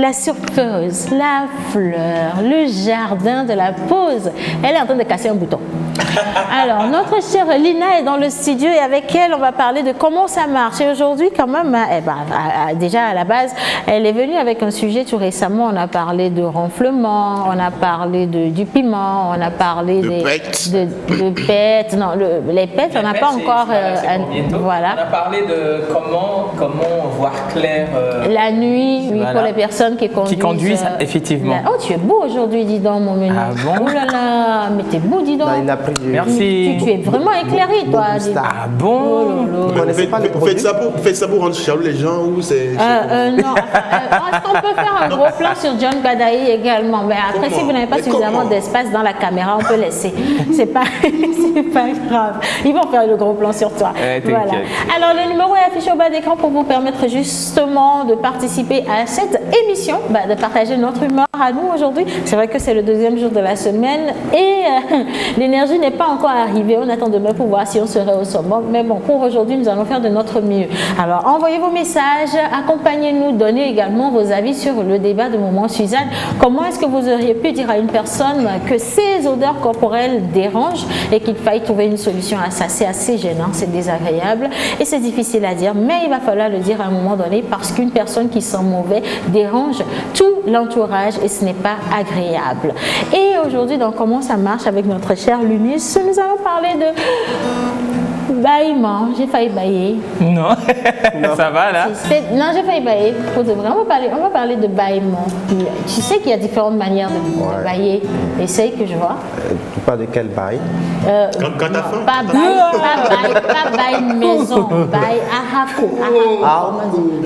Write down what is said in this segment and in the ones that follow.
la surprise, la fleur, le jardin de la pause. Elle est en train de casser un bouton. Alors, notre chère Lina est dans le studio et avec elle, on va parler de comment ça marche. Et aujourd'hui, quand même, déjà à la base, elle est venue avec un sujet tout récemment. On a parlé de renflement, on a parlé du piment, on a parlé de pets. Non, les pets, on n'a pas encore. Voilà. On a parlé de comment voir clair. La nuit, oui, voilà. Pour les personnes qui conduisent. Effectivement. Oh, tu es beau aujourd'hui, dis donc, mon menu. Ah bon? Oh là là, mais t'es beau, dis donc. Non, il a pris du... Merci. Tu es vraiment éclairé, toi. Ah bon? Vous faites ça pour rendre jaloux les gens ou c'est... Non. Est-ce qu'on peut faire un gros plan sur John Badaï également? Mais après, si vous n'avez pas suffisamment d'espace dans la caméra, on peut laisser. C'est pas grave. Ils vont faire le gros plan sur toi. Voilà. Alors, le numéro est affiché au bas d'écran pour vous permettre justement de participer à cette émission, de partager notre humeur à nous aujourd'hui. C'est vrai que c'est le deuxième jour de la semaine et l'énergie n'est pas encore arrivée. On attend demain pour voir si on serait au summum. Mais bon, pour aujourd'hui, nous allons faire de notre mieux. Alors, envoyez vos messages, accompagnez-nous, donnez également vos avis sur le débat de Moment Suzanne. Comment est-ce que vous auriez pu dire à une personne que ces odeurs corporelles dérangent et qu'il faille trouver une solution à ça? C'est assez gênant, c'est désagréable et c'est difficile à dire, mais il va falloir le dire à un moment donné parce qu'une personne qui sent mauvais dérange tout l'entourage et ce n'est pas agréable. Et aujourd'hui, dans Comment ça marche avec notre chère Lunis, nous allons parler de bâillement. J'ai failli bailler. Non, ça va là? Non, j'ai failli bailler. On va parler de bâillement. Tu sais qu'il y a différentes manières de bailler. Essaye que je vois. Tu parles de quel bail? Quand t'as faim? Pas bail maison, bail ahako.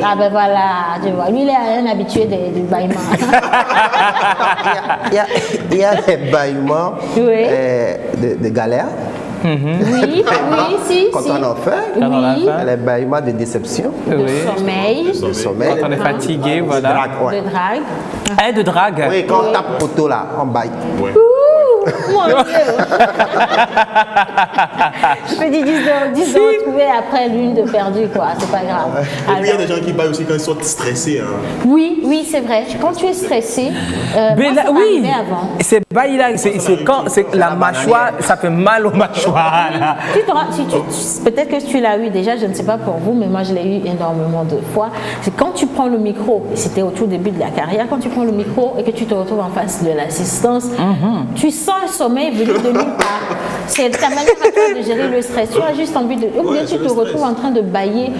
Ah ben voilà, tu vois. Lui, il est un habitué du bâillement. Il y a des bâillements de galère. Oui, si. Quand on en fait, oui. les bâillements de déception, De sommeil. Quand on est fatigué, voilà. de drague, ouais. De drague. De drague. Oui, quand on tape poteau là, on baille. Ouais. Mon Dieu. Je peux dire 10 de retrouver après l'une de perdue, quoi. C'est pas grave. Et puis il y a des gens qui baillent aussi quand ils sont stressés. Hein. Oui, c'est vrai. Quand tu es stressé, Mais moi, là, oui, avant. c'est bail là, c'est quand c'est la mâchoire, ça fait mal aux mâchoires là. Peut-être que tu l'as eu déjà, je ne sais pas pour vous, mais moi je l'ai eu énormément de fois. C'est quand tu prends le micro, et c'était au tout début de la carrière, quand tu prends le micro et que tu te retrouves en face de l'assistance, tu sens un sommeil venir de nulle part. C'est ta manière à toi de gérer le stress. Tu as juste envie de... Ou bien tu te retrouves en train de bailler,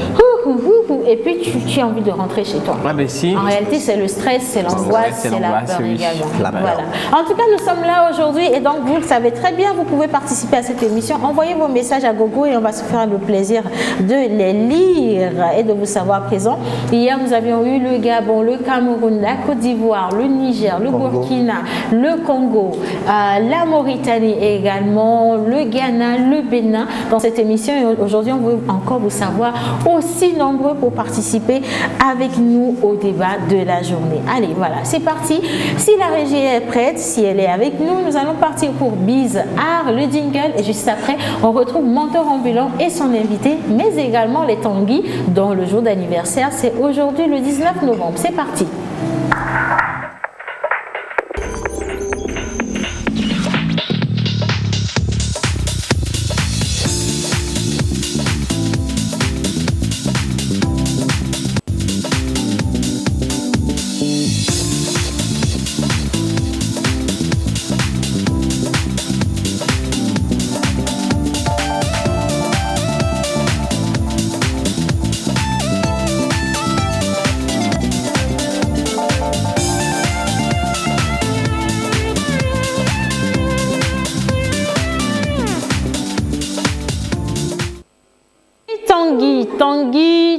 et puis tu as envie de rentrer chez toi. Ah ben si. En réalité, c'est le stress, c'est l'angoisse, c'est la peur oui. également. La peur. Voilà. En tout cas, nous sommes là aujourd'hui et donc vous le savez très bien, vous pouvez participer à cette émission. Envoyez vos messages à Gogo et on va se faire le plaisir de les lire et de vous savoir présent. Hier, nous avions eu le Gabon, le Cameroun, la Côte d'Ivoire, le Niger, le Burkina, le Congo, la Mauritanie et également le Ghana, le Bénin dans cette émission. Et aujourd'hui, on veut encore vous savoir aussi nombreux pour participer avec nous au débat de la journée. Allez, voilà, c'est parti. Si la régie est prête, si elle est avec nous, nous allons partir pour Biz Art, le jingle. Et juste après, on retrouve Menteur Ambulant et son invité, mais également les Tanguy, dont le jour d'anniversaire, c'est aujourd'hui le 19 novembre. C'est parti.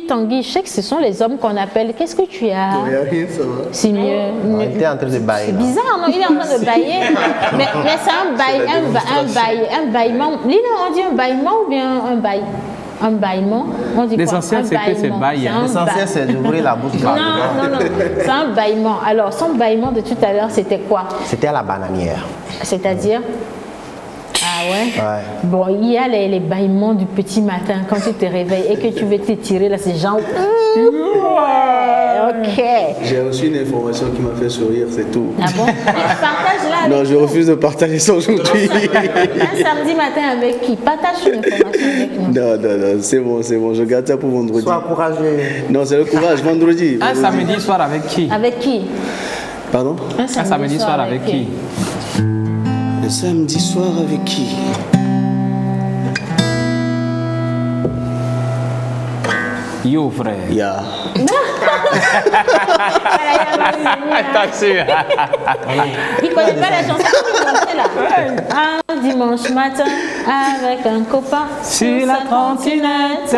Tanguy, je sais que ce sont les hommes qu'on appelle. Qu'est-ce que tu as? Rien, ça va. C'est mieux. Il était en train de bailler. C'est là. bizarre, non? Il est en train de bailler. Mais c'est un baillement. Lina, on dit un baillement ou bien un bail? Un baillement, on dit Les quoi? anciens, c'est que c'est bail. L'essentiel, c'est d'ouvrir la bouche. Non, c'est un baillement. Alors, son baillement de tout à l'heure, c'était quoi? C'était à la bananière. C'est-à-dire? ouais? Ouais. Bon, il y a les bâillements du petit matin quand tu te réveilles et que tu veux t'étirer là, c'est genre. Ok. J'ai reçu une information qui m'a fait sourire, c'est tout. Ah bon? Partage là. Non, je refuse de partager ça aujourd'hui. Un samedi matin avec qui? Partage une information avec nous. Non, c'est bon, je garde ça pour vendredi. Sois courageux. Non, c'est le courage, vendredi. Un samedi soir avec qui? Avec qui? Pardon? Un samedi soir avec qui? Le samedi soir avec qui? Yo, frère. Ya. Attention. Il connaît pas la chanson que tu chantais là. Un dimanche matin avec un copain Sur la trottinette.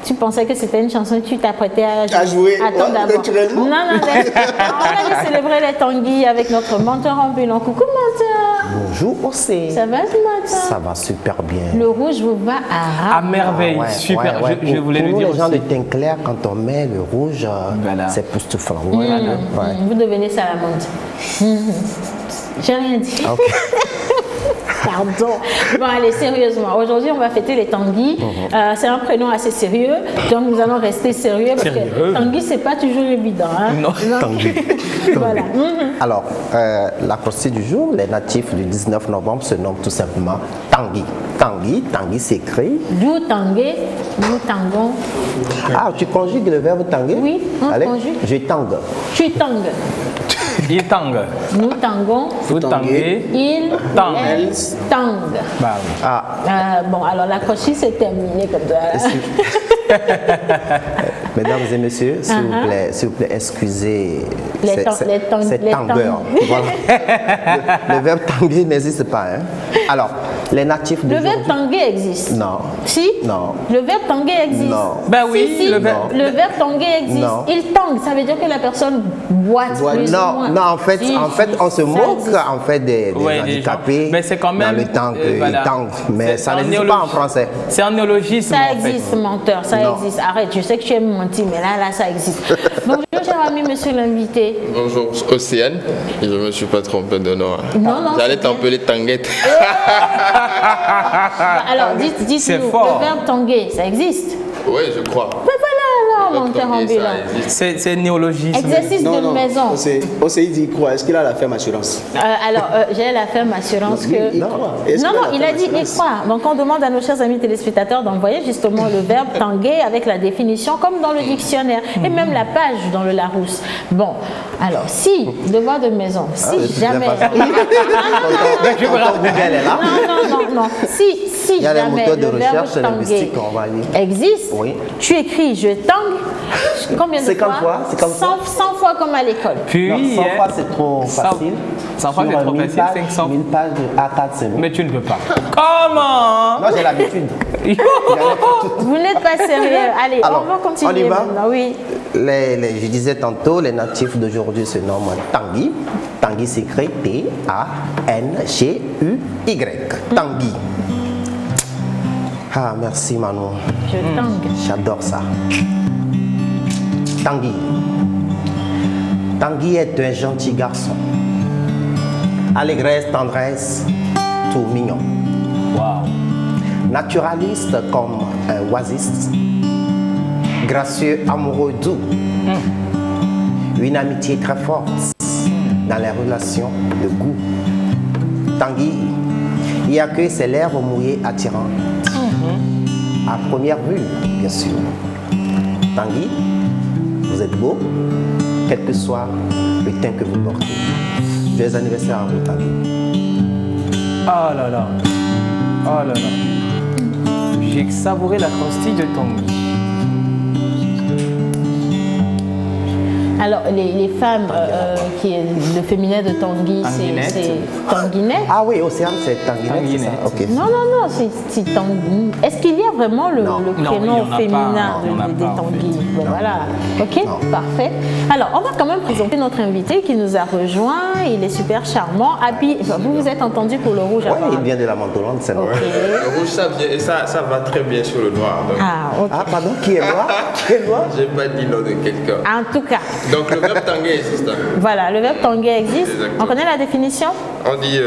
Tu pensais que c'était une chanson et tu t'apprêtais à jouer. Attends Ouais, d'abord. naturellement. Non, on va célébrer les tanguis avec notre menteur ambulant. Coucou menteur. Bonjour aussi. Ça va ce matin? Ça va super bien. Le rouge vous va à À merveille, Ouais, super. ouais, ouais. Je voulais le pour dire nous, les gens aussi. de teint clair, quand on met le rouge, Voilà. c'est époustouflant. Ouais, ouais. Vous devenez salamandre. J'ai rien dit. Ok. Pardon. Bon, allez, sérieusement. Aujourd'hui, on va fêter les Tanguy. C'est un prénom assez sérieux. Donc, nous allons rester sérieux parce que Tanguy, c'est pas toujours évident. Hein? Non. Tanguy. Voilà. Alors, l'acrostiche du jour, les natifs du 19 novembre se nomment tout simplement Tanguy. Tanguy s'écrit. D'où Tanguay, d'où Tangon. Ah, tu conjugues le verbe tanguer? Oui, on Allez, conjugue. je tangue. Tu tangues. Il tangue. Nous tangons. Vous tanguez. Il, Tangue. elle, tangue. Bah oui. Ah, Bon, alors l'accrochis, c'est terminé comme ça. mesdames et messieurs, s'il vous plaît, excusez Les cette tangueur. Voilà. le verbe tanguer n'existe pas. Hein. Alors, les natifs Le d'aujourd'hui... verbe tanguer existe. Non. Si? Non. Le verbe tanguer existe. Non. Ben oui, Si, le verbe- le verbe tanguer existe. Non. Il tangue, ça veut dire que la personne boite plus ou moins. Non, en fait, Si, on se ça moque existe. en fait des Ouais, des handicapés. gens. Mais c'est quand même, dans le temps voilà. ils tanguent, mais C'est ça un n'existe pas en néologisme. français. C'est un néologisme. Ça en fait. existe, menteur, ça Non. existe. Arrête, je sais que tu aimes mentir, mais là, ça existe. Bonjour, cher ami, monsieur l'invité. Bonjour, Océane. Je ne me suis pas trompé de nom. Non, J'allais c'est bien. t'appeler Tanguette. Alors, dites-nous, C'est le fort. verbe tanguer, ça existe? Oui, je crois. Mais voilà, alors, menteur Tanguer, ça ambulant. existe. C'est un néologisme. Exercice de maison. Il dit quoi? Est-ce qu'il a la ferme assurance? J'ai la ferme assurance Non, que. il croit. Est-ce Non, qu'il a non, la il a ferme dit il assurance? croit. Donc, on demande à nos chers amis téléspectateurs d'envoyer justement le verbe tanguer avec la définition, comme dans le dictionnaire, et même la page dans le Larousse. Bon, alors, si, devoir de maison, si jamais. Tonton Google est là. Non. Si Il y a les jamais moteurs de le verbe recherche linguistique qu'on va lire. existe, Oui. tu écris je tangue. Combien de 50 fois, 50 fois. 100 fois comme à l'école. Puis, Non, 100 fois, c'est trop 100 facile. 100 fois, Sur, c'est trop 1000 facile, pages, 500. 1000 pages de A4, c'est bon. mais tu ne peux pas. Comment? Moi, j'ai l'habitude. Vous n'êtes pas sérieux. Allez, Alors, on va continuer on y va maintenant. Oui. Je disais tantôt, les natifs d'aujourd'hui se nomment Tanguy. Tanguy s'écrit T-A-N-G-U-Y. Tanguy. Ah, merci Manon. Je tangue. J'adore ça. Tanguy. Tanguy est un gentil garçon. Allégresse, tendresse, tout mignon. Waouh. Naturaliste comme un oasis. Gracieux, amoureux, doux. Une amitié très forte dans les relations de goût. Tanguy y accueille ses lèvres mouillées attirantes. À première vue, bien sûr. Tanguy, vous êtes beau, quel que soit le teint que vous portez. Joyeux anniversaire à vous, Tanguy. Oh là là. Oh là là. J'ai savouré la croustille de Tanguy. Alors, les femmes, qui est le féminin de Tanguy, Tanguinette. c'est Tanguinette. Ah oui, Océane, c'est Tanguinette, c'est ça? Ok. Non, c'est Tanguy. Est-ce qu'il y a vraiment le Non. prénom Non, il y en a féminin pas. Il y en a de pas, en Tanguy? fait. Bon, voilà. Ok, Non. parfait. Alors, on va quand même présenter notre invité qui nous a rejoint. Il est super charmant. Vous vous êtes entendu pour le rouge Oui, apparemment. il vient de la Montolande, c'est vrai. Ok. Le rouge, ça va très bien sur le noir. Donc, Ah, ok. Ah, pardon, qui est noir? Qui est noir? j'ai pas dit nom de quelqu'un. En tout cas, Donc, le verbe tanguer existe. voilà, le verbe tanguer existe. Exactement. On connaît la définition? On dit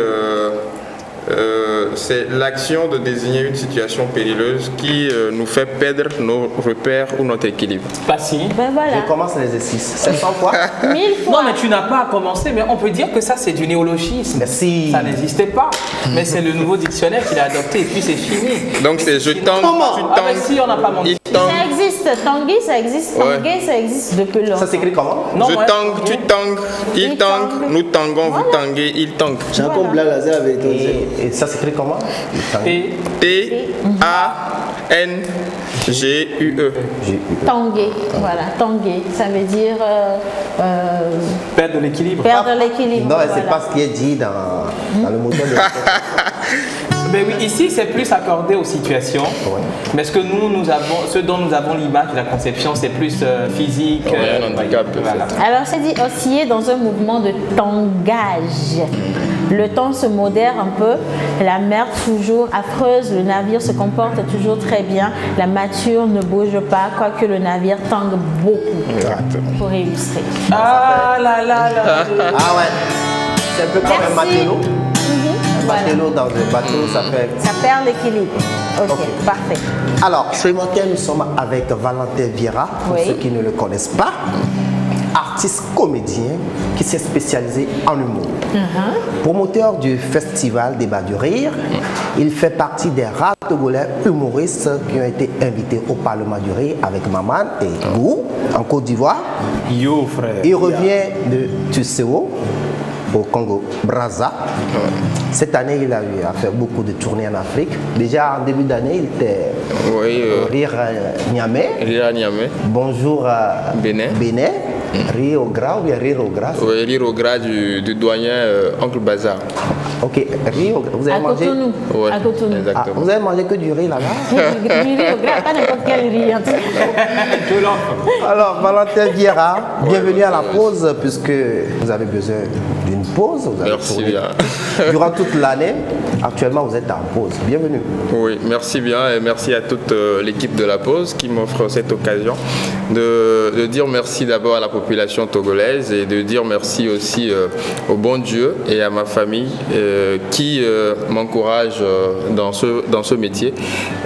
c'est l'action de désigner une situation périlleuse qui nous fait perdre nos repères ou notre équilibre. Pas si. Ben voilà. Je commence l'exercice. C'est 100 fois. 1000 fois. Non, mais tu n'as pas à commencer, mais on peut dire que ça, c'est du néologisme. Merci. Ça n'existait pas, mais c'est le nouveau dictionnaire qu'il a adopté et puis c'est fini. Donc c'est je tangue, tu Ah ben si, on n'a pas il menti. tangue. Ça existe, Tanguy, ça existe, Ouais. Tanguay, ça existe depuis longtemps. Ça s'écrit comment? Non, Je ouais. tangue, tu tangues, il Il tangue, tangue. nous tangons, vous Voilà. tanguez, il tangue. J'ai encore blague laser avec toi. Et ça s'écrit comment? Et T-A-N-G-U-E. Tanguay, voilà, Tanguay, ça veut dire perdre l'équilibre. perdre l'équilibre. Non, c'est voilà. pas ce qui est dit dans le modèle de Mais oui, ici, c'est plus accordé aux situations. Mais ce que ce dont nous avons l'image de la conception, c'est plus physique. Ouais, un handicap, voilà. Alors, c'est dit osciller dans un mouvement de tangage. Le temps se modère un peu, la mer toujours affreuse, le navire se comporte toujours très bien, la mâture ne bouge pas, quoique le navire tangue beaucoup. Pour illustrer. Ah là là là. Ah ouais. C'est un peu comme un Merci. matelot. Un Voilà. matelot dans un bateau, ça fait. Ça perd l'équilibre. Ok, parfait. Alors, ce matin, nous sommes avec Valentin Vieira, pour Oui. ceux qui ne le connaissent pas. Artiste comédien qui s'est spécialisé en humour. Promoteur du festival Débat du Rire, il fait partie des rares Togolais humoristes qui ont été invités au Parlement du Rire avec Maman et Gou en Côte d'Ivoire. Yo frère. Il revient de Tusseo au Congo Brazza. Cette année, il a eu à faire beaucoup de tournées en Afrique. Déjà en début d'année, il était Oui, au Rire Niamey. Rire à Niamey. Bonjour à Bénin. Rire au gras ou bien rire au gras? Oui, rire au gras du doyen Oncle Bazar. Ok, rire au gras. Vous À avez mangé? Cotonou. Ouais, À Cotonou. Ah, exactement. vous avez mangé que du riz là-bas? Du riz au gras, pas n'importe quel riz. En tout cas. Alors, Valentin Vieira, bienvenue à la pause puisque vous avez besoin d'une pause. Vous avez Merci tourné bien. durant toute l'année. Actuellement, vous êtes en pause. Bienvenue. Oui, merci bien et merci à toute l'équipe de La Pause qui m'offre cette occasion de dire merci d'abord à la population togolaise et de dire merci aussi au bon Dieu et à ma famille qui m'encourage dans ce métier.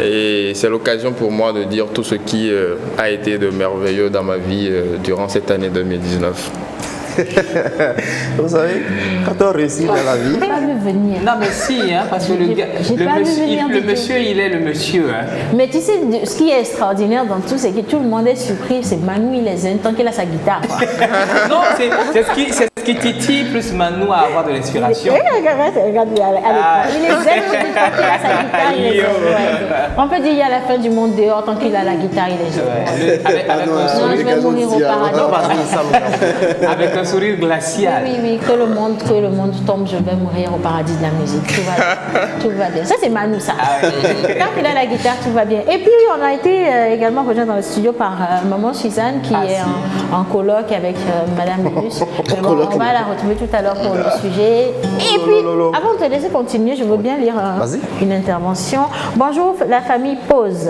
Et c'est l'occasion pour moi de dire tout ce qui a été de merveilleux dans ma vie durant cette année 2019. Vous savez, quand on réussit dans la vie, Pas me venir. Non mais si, hein, parce que le, gars- j'ai le pas vu monsieur, venir il, du le tout. monsieur, il est le monsieur. Hein. Mais tu sais, ce qui est extraordinaire dans tout, c'est que tout le monde est surpris. C'est Manu, il est zen tant qu'il a sa guitare. Quoi. Non, c'est ce qui titille plus Manou à avoir de l'inspiration. Regarde, il est zen tant qu'il a sa guitare. Il est zen, ouais. On peut dire il y a la fin du monde dehors tant qu'il a la guitare, il est zen. Ouais, avec un Non, sourire, je vais mourir au paradis. non, parce que ça me avec un sourire glacial. Oui, que le monde tombe, je vais mourir au paradis de la musique. Tout va bien. Tout va bien. Ça, c'est Manu, ça. Tant qu'il a la guitare, tout va bien. Et puis, on a été également rejoint dans le studio par Maman Suzanne, qui est en colloque avec Madame Lus. On va la retrouver tout à l'heure pour le sujet. Et puis, avant de te laisser continuer, je veux bien lire Vas-y. une intervention. Bonjour, la famille Pause.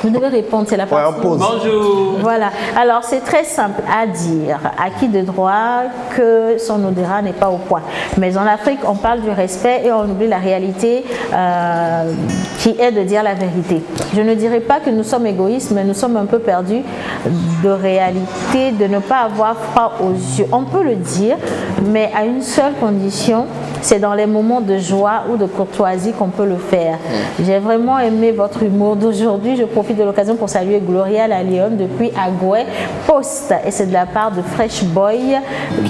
Vous devez répondre, c'est la Ouais, partie. on pause. Bonjour. Voilà. Alors, c'est très simple à dire. Acquis de droit que son odorat n'est pas au point. Mais en Afrique, on parle du respect et on oublie la réalité qui est de dire la vérité. Je ne dirais pas que nous sommes égoïstes, mais nous sommes un peu perdus de réalité, de ne pas avoir froid aux yeux. On peut le dire, mais à une seule condition, c'est dans les moments de joie ou de courtoisie qu'on peut le faire. J'ai vraiment aimé votre humour d'aujourd'hui. Je profite de l'occasion pour saluer Gloria la Lyon depuis Agoué Post. Et c'est de la part de Fresh Boy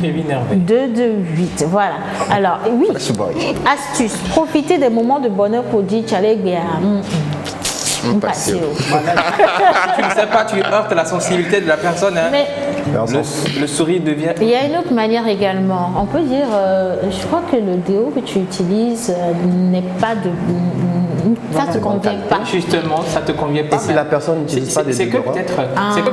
Kevin Hervé. 228. Voilà. Alors, oui. Fresh Boy. Astuce. Profitez des moments de bonheur pour dire Tchaleg Passé. Tu ne sais pas, tu heurtes la sensibilité de la personne. Hein. Mais Le sourire devient. il y a une autre manière également. On peut dire, je crois que le déo que tu utilises n'est pas de. Ça ne te convient pas. Justement, ça te convient pas. Et si la personne n'utilise pas de c'est que déodorant?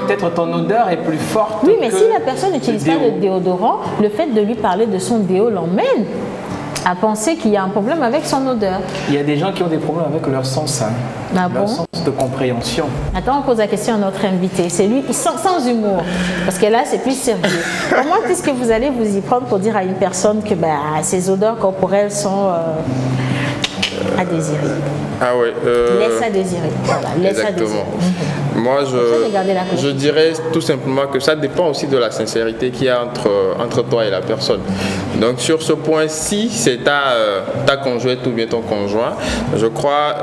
peut-être ton odeur est plus forte. Oui, mais que si la personne n'utilise le pas déo. de déodorant, le fait de lui parler de son déo l'emmène à penser qu'il y a un problème avec son odeur. Il y a des gens qui ont des problèmes avec leur sens, hein, Ah leur bon? sens de compréhension. Attends, on pose la question à notre invité. C'est lui, sans humour. Parce que là, c'est plus sérieux. Comment est-ce que vous allez vous y prendre pour dire à une personne que ses odeurs corporelles sont à désirer. Ah ouais. Laisse à désirer. Voilà, laisse à désirer. Exactement. Moi, je dirais tout simplement que ça dépend aussi de la sincérité qu'il y a entre toi et la personne. Donc sur ce point-ci, c'est ta conjointe ou bien ton conjoint, je crois,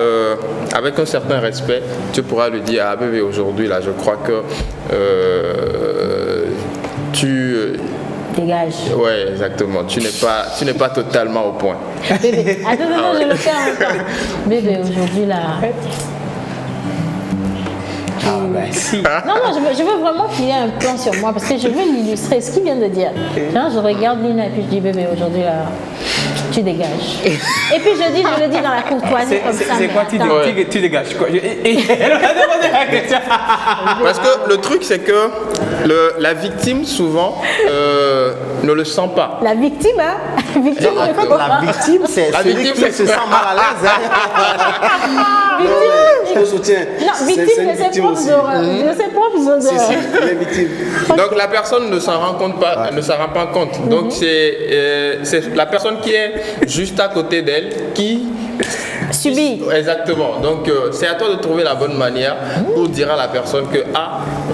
avec un certain respect, tu pourras lui dire, ah bébé, aujourd'hui, là, je crois que tu... Dégage. Ouais, exactement. Tu n'es pas totalement au point. Bébé, attends, je le fais en même temps. Bébé, aujourd'hui, là... Si. Non, je veux vraiment qu'il y ait un plan sur moi parce que je veux l'illustrer. Ce qu'il vient de dire. Genre, je regarde Lina et puis je dis, bébé, aujourd'hui, là, tu dégages. Et puis je le dis dans la courtoisie comme ça. C'est quoi tu dégages quoi? Elle m'a demandé la question. Parce que le truc, c'est que la victime, souvent, ne le sent pas. La victime, hein? Victime, La victime, c'est La celui victime, qui c'est se sent mal à l'aise. Hein. Je te soutiens. Non, victime de ses propres horreurs. De ses propres odeurs. Les victimes. Donc la personne ne s'en rend compte pas, ne s'en rend pas compte. Donc c'est la personne qui est juste à côté d'elle qui Subit. Exactement. Donc c'est à toi de trouver la bonne manière pour dire à la personne que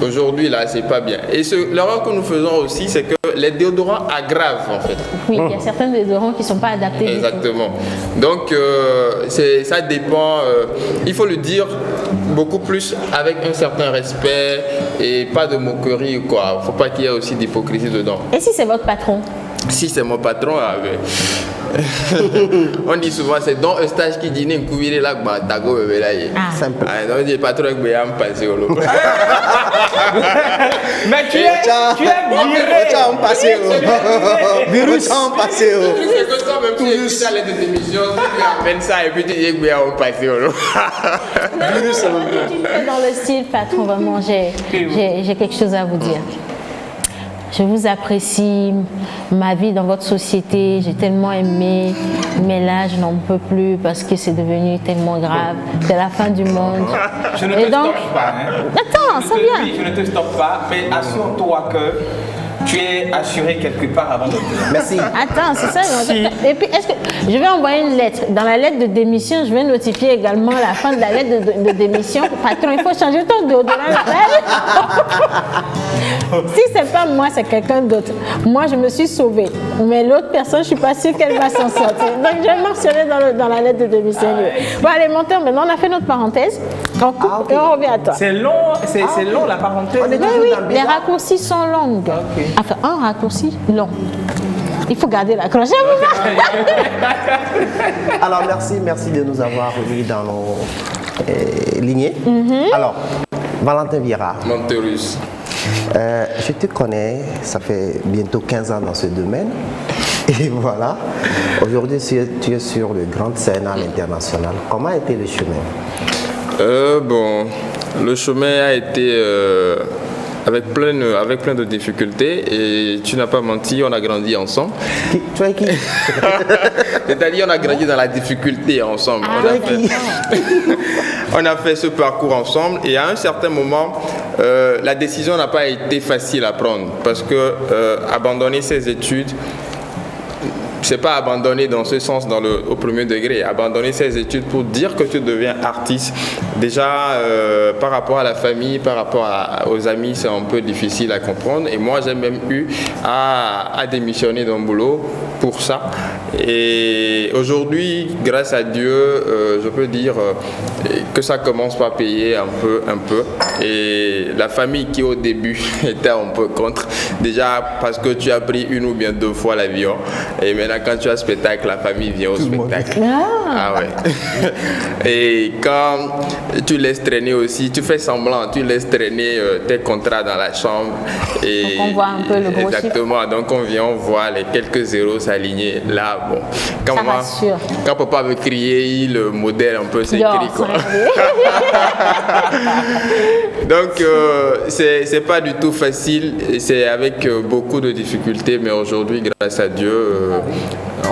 aujourd'hui là c'est pas bien. Et l'erreur que nous faisons aussi, c'est que les déodorants aggravent en fait. Oui, il y a certains déodorants qui ne sont pas adaptés. Exactement. Donc ça dépend. Il faut le dire beaucoup plus avec un certain respect et pas de moquerie quoi. Faut pas qu'il y ait aussi d'hypocrisie dedans. Et si c'est votre patron? Si c'est mon patron, on dit souvent c'est dans un stage qui dit n'est couvrir là tago bébé là. Simple. Donc le patron est bien passé au lot. Mais tu es viré. Tu as un passé. Virus en passé. C'est que toi même tu écoutes à l'aide de démission, tu appelles ça et puis tu dis que bien on passe au lot. Virus en Tu le fais dans le style, patron, vraiment, j'ai quelque chose à vous dire. Je vous apprécie, ma vie dans votre société, j'ai tellement aimé, mais là je n'en peux plus parce que c'est devenu tellement grave, c'est la fin du monde. Je ne te stoppe pas. Hein. Attends, ça vient. Je ne te stoppe pas, mais assure-toi que tu es assuré quelque part avant de venir. Merci. Attends, c'est ça. Et puis, est-ce que je vais envoyer une lettre? Dans la lettre de démission, je vais notifier également la fin de la lettre de démission. Patron, il faut changer ton déodorant. Si c'est pas moi, c'est quelqu'un d'autre. Moi, je me suis sauvée. Mais l'autre personne, je suis pas sûre qu'elle va s'en sortir. Donc, je vais mentionner dans la lettre de démission. Bon, allez, monteur, maintenant, on a fait notre parenthèse. On coupe et on revient à toi. C'est long, c'est long la parenthèse. Oui, les raccourcis sont longs. Okay. Enfin, un raccourci long. Il faut garder la cloche. Alors, merci de nous avoir remis dans nos lignées. Alors, Valentin Vieira. Monterus. Je te connais, ça fait bientôt 15 ans dans ce domaine. Et voilà, aujourd'hui tu es sur le grande scène à l'international. Comment a été le chemin? Bon, le chemin a été avec plein de difficultés et tu n'as pas menti, on a grandi ensemble. Tu es qui? C'est-à-dire on a grandi dans la difficulté ensemble. On a fait ce parcours ensemble et à un certain moment, la décision n'a pas été facile à prendre parce que abandonner ses études, c'est pas abandonner dans ce sens au premier degré, abandonner ses études pour dire que tu deviens artiste. Déjà, par rapport à la famille, par rapport aux amis, c'est un peu difficile à comprendre. Et moi, j'ai même eu à démissionner d'un boulot pour ça. Et aujourd'hui, grâce à Dieu, je peux dire que ça commence par payer un peu. Et la famille qui au début était un peu contre, déjà parce que tu as pris une ou bien deux fois l'avion. Et maintenant, quand tu as spectacle, la famille vient au spectacle. Ah ouais. Et quand tu laisses traîner aussi, tu fais semblant, tu laisses traîner tes contrats dans la chambre. Et donc on voit un peu le gros exactement, chiffre. Donc on vient, on voit les quelques zéros s'aligner. Là, bon, quand papa veut crier, le modèle un peu s'écrit. Donc c'est pas du tout facile, c'est avec beaucoup de difficultés, mais aujourd'hui, grâce à Dieu,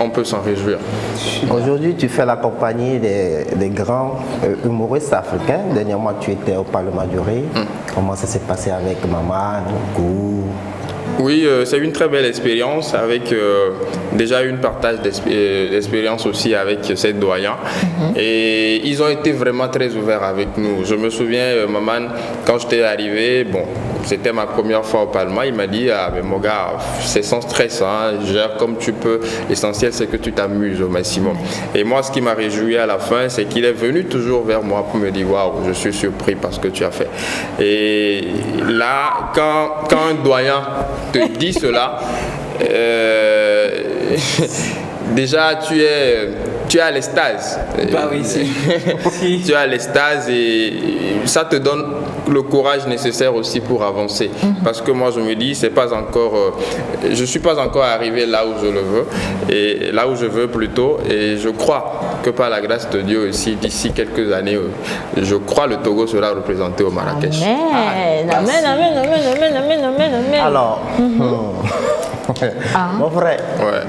on peut s'en réjouir. Aujourd'hui, tu fais la compagnie des grands humoristes africains. Dernièrement, tu étais au Parlement du Rire. Comment ça s'est passé avec Maman, Gou, Oui, c'est une très belle expérience avec déjà une partage d'expérience aussi avec ces doyens. Et ils ont été vraiment très ouverts avec nous. Je me souviens, Maman, quand j'étais arrivé, bon, c'était ma première fois au Palma, il m'a dit, ah mais mon gars, c'est sans stress, hein, gère comme tu peux, l'essentiel c'est que tu t'amuses au maximum. Et moi, ce qui m'a réjoui à la fin, c'est qu'il est venu toujours vers moi pour me dire, waouh, je suis surpris par ce que tu as fait. Et là, quand un doyen te dit cela, déjà tu es à l'extase. Bah oui, si. Tu es à l'extase et ça te donne le courage nécessaire aussi pour avancer. Parce que moi je me dis, c'est pas encore, je suis pas encore arrivé là où je le veux, et là où je veux plutôt, et je crois que par la grâce de Dieu aussi, d'ici quelques années, je crois le Togo sera représenté au Marrakech. Amen, amen, amen, amen, amen, amen, amen, amen. Alors, mon frère, Ouais.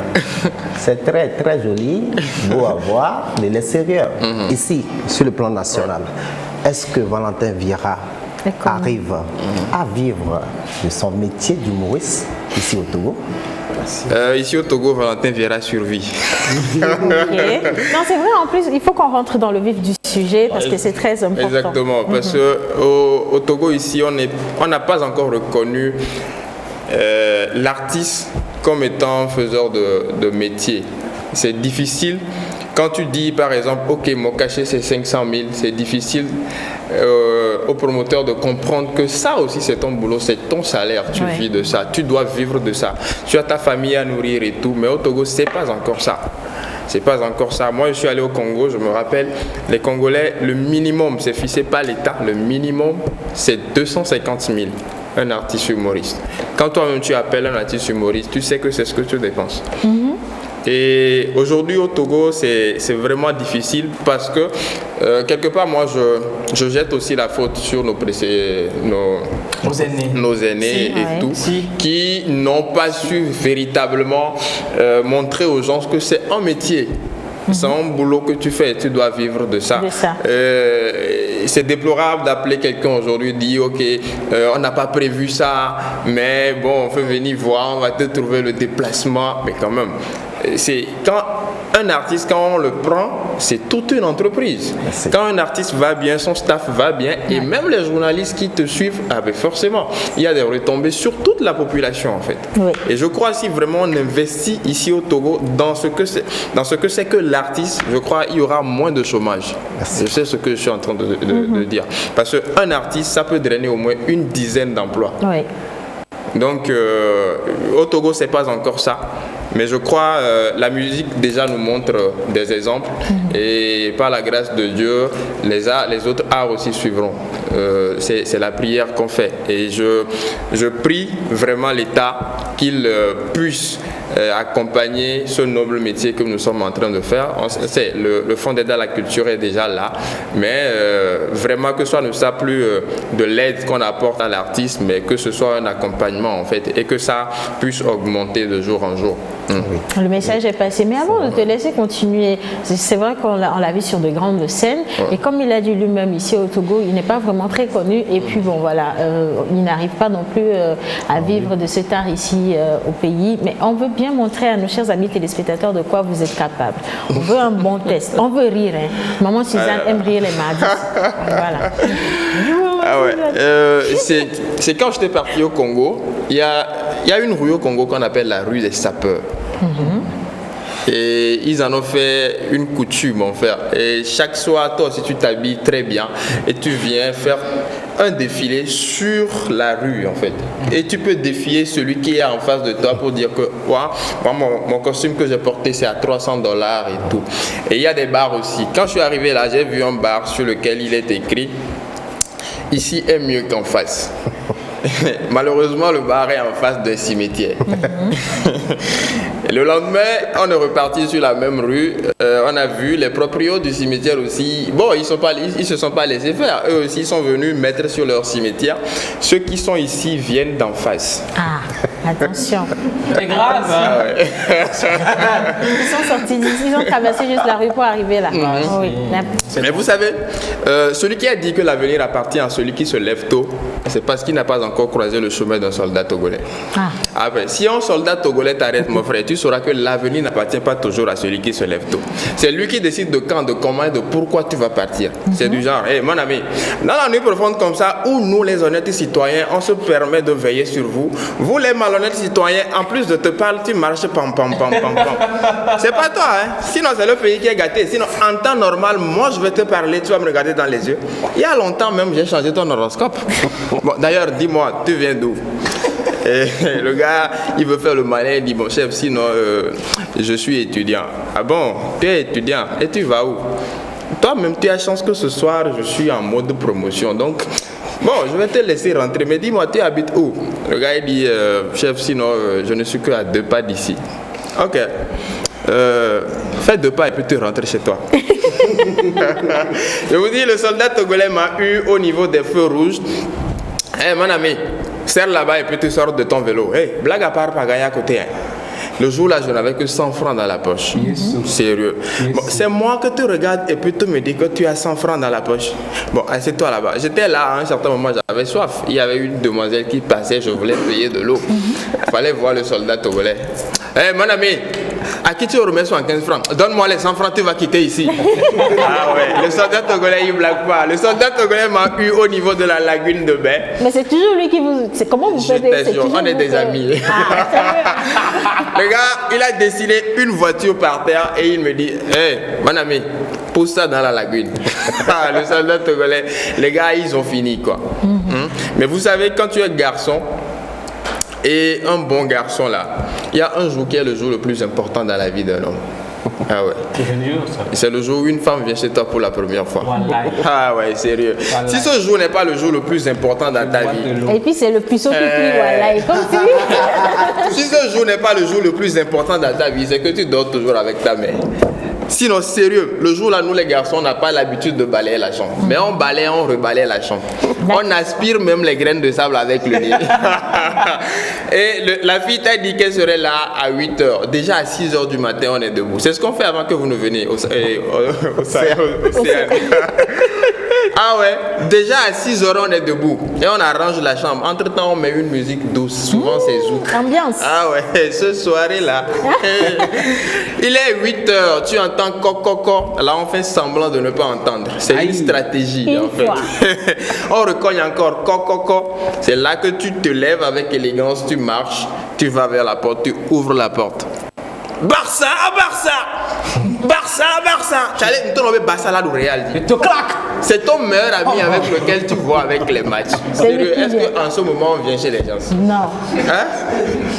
c'est très très joli, beau à voir de l'extérieur. Ici, sur le plan national, est-ce que Valentin Vieira arrive à vivre de son métier d'humoriste ici au Togo? Ici au Togo, Valentin Vieira survit. Ok. Non, c'est vrai, en plus, il faut qu'on rentre dans le vif du sujet parce que c'est très important. Exactement, parce qu'au Togo, ici, on n'a pas encore reconnu l'artiste comme étant faiseur de métier. C'est difficile. Quand tu dis par exemple, ok, mon cachet c'est 500 000, c'est difficile au promoteur de comprendre que ça aussi c'est ton boulot, c'est ton salaire, tu vis de ça, tu dois vivre de ça. Tu as ta famille à nourrir et tout, mais au Togo c'est pas encore ça. C'est pas encore ça. Moi je suis allé au Congo, je me rappelle, les Congolais, le minimum, c'est fixé par l'État, le minimum c'est 250 000. Un artiste humoriste. Quand toi-même tu appelles un artiste humoriste, tu sais que c'est ce que tu dépenses. Et aujourd'hui au Togo, c'est vraiment difficile parce que quelque part, moi, je jette aussi la faute sur nos aînés et tout, qui n'ont pas su véritablement montrer aux gens que c'est un métier. C'est un boulot que tu fais, tu dois vivre de ça. C'est déplorable d'appeler quelqu'un aujourd'hui et dire ok, on n'a pas prévu ça, mais bon, on peut venir voir, on va te trouver le déplacement, mais quand même. C'est quand un artiste, quand on le prend, c'est toute une entreprise. Quand un artiste va bien, son staff va bien, et même les journalistes qui te suivent, forcément, il y a des retombées sur toute la population en fait. Et je crois si vraiment on investit ici au Togo dans ce que c'est que l'artiste, je crois il y aura moins de chômage. Je sais ce que je suis en train de dire. Parce qu'un artiste, ça peut drainer au moins une dizaine d'emplois. Donc au Togo, c'est pas encore ça. Mais je crois la musique déjà nous montre des exemples et par la grâce de Dieu, les autres arts aussi suivront. C'est la prière qu'on fait et je prie vraiment l'État qu'il puisse accompagner ce noble métier que nous sommes en train de faire. Le fonds d'aide à la culture est déjà là, mais vraiment que ce soit ne soit plus de l'aide qu'on apporte à l'artiste, mais que ce soit un accompagnement en fait et que ça puisse augmenter de jour en jour. Le message est passé, mais avant de te laisser continuer, c'est vrai qu'on l'a vu sur de grandes scènes et comme il a dit lui-même ici au Togo, il n'est pas vraiment très connu et puis bon voilà, il n'arrive pas non plus à vivre de cet art ici au pays, mais on veut bien montrer à nos chers amis téléspectateurs de quoi vous êtes capables. On veut un bon test, on veut rire. Maman Suzanne aime rire les mardis. Voilà. C'est quand j'étais parti au Congo, il y a une rue au Congo qu'on appelle la rue des sapeurs. Et ils en ont fait une coutume, mon frère. Et chaque soir, toi aussi, tu t'habilles très bien et tu viens faire un défilé sur la rue, en fait. Et tu peux défier celui qui est en face de toi pour dire que moi, mon costume que j'ai porté, c'est à $300 et tout. Et il y a des bars aussi. Quand je suis arrivé là, j'ai vu un bar sur lequel il est écrit « Ici est mieux qu'en face ». Malheureusement, le bar est en face d'un cimetière. Et le lendemain, on est reparti sur la même rue. On a vu les propriétaires du cimetière aussi. Bon, ils se sont pas laissés faire. Eux aussi sont venus mettre sur leur cimetière. Ceux qui sont ici viennent d'en face. Attention. C'est grave. Ah ouais. Ils sont sortis d'ici, ils ont traversé juste la rue pour arriver là. Oui. Mais vous savez, celui qui a dit que l'avenir appartient à celui qui se lève tôt, c'est parce qu'il n'a pas encore croisé le chemin d'un soldat togolais. Après, si un soldat togolais t'arrête, mon frère, tu sauras que l'avenir n'appartient pas toujours à celui qui se lève tôt. C'est lui qui décide de quand, de comment et de pourquoi tu vas partir. C'est du genre, hey, mon ami, dans la nuit profonde comme ça, où nous les honnêtes citoyens, on se permet de veiller sur vous. Vous les malhonnêtes citoyens, en plus de te parler, tu marches pam pam pam pam pam. C'est pas toi, hein. Sinon c'est le pays qui est gâté. Sinon en temps normal, moi je vais te parler, tu vas me regarder dans les yeux. Il y a longtemps même, j'ai changé ton horoscope. Bon, d'ailleurs, dis-moi, tu viens d'où? Et le gars, il veut faire le malin, il dit, bon chef, sinon je suis étudiant. Ah bon, tu es étudiant et tu vas où? Toi-même, tu as chance que ce soir, je suis en mode promotion. Donc, bon, je vais te laisser rentrer. Mais dis-moi, tu habites où? Le gars, il dit, chef, sinon, je ne suis que à 2 pas d'ici. Ok. Fais 2 pas et puis tu rentres chez toi. Je vous dis, le soldat togolais m'a eu au niveau des feux rouges. Hey, mon ami, serre là-bas et puis tu sors de ton vélo. Hey, blague à part, pagaille à côté. Hein. Le jour-là, je n'avais que 100 francs dans la poche. Sérieux. Bon, c'est moi que tu regardes et puis tu me dis que tu as 100 francs dans la poche. Bon, assieds-toi là-bas. J'étais là, à un certain moment, j'avais soif. Il y avait une demoiselle qui passait, je voulais payer de l'eau. Il fallait voir le soldat togolais. Hey, mon ami, à qui tu remets 115 francs? Donne-moi les 100 francs, tu vas quitter ici. Ah ouais, le soldat togolais, il ne blague pas. Le soldat togolais m'a eu au niveau de la lagune de baie. Mais c'est toujours lui qui vous... C'est comment vous faites? On est des amis. Le gars, il a dessiné une voiture par terre et il me dit, hey, mon ami, pousse ça dans la lagune. Le soldat togolais, les gars, ils ont fini quoi. Mais vous savez, quand tu es garçon, et un bon garçon là, il y a un jour qui est le jour le plus important dans la vie d'un homme. Ah ouais. C'est le jour où une femme vient chez toi pour la première fois. Ah ouais, sérieux. Si ce jour n'est pas le jour le plus important dans ta vie. Et puis c'est le plus occupé, voilà. Et comme si ce jour n'est pas le jour le plus important dans ta vie, c'est que tu dors toujours avec ta mère. Sinon, sérieux, le jour là, nous les garçons, on n'a pas l'habitude de balayer la chambre. Mais on balaye, on rebalaye la chambre. On aspire même les graines de sable avec le nez. Et la fille t'a dit qu'elle serait là à 8h. Déjà à 6h du matin, on est debout. C'est ce qu'on fait avant que vous ne veniez au Ah ouais, déjà à 6h, on est debout. Et on arrange la chambre. Entre-temps, on met une musique douce. Souvent, c'est zouk. Ambiance. Ah ouais, ce soirée-là. Il est 8h, tu entends coco. Là, on fait semblant de ne pas entendre. C'est une stratégie, en fait. On recogne encore coco. C'est là que tu te lèves avec élégance, tu marches, tu vas vers la porte, tu ouvres la porte. Barça à Barça! Barça à Barça! Tu allais nous tomber Barça là du Real. C'est ton meilleur ami avec lequel tu vois avec les matchs. Sérieux, est-ce qu'en ce moment on vient chez les gens? Non. Hein?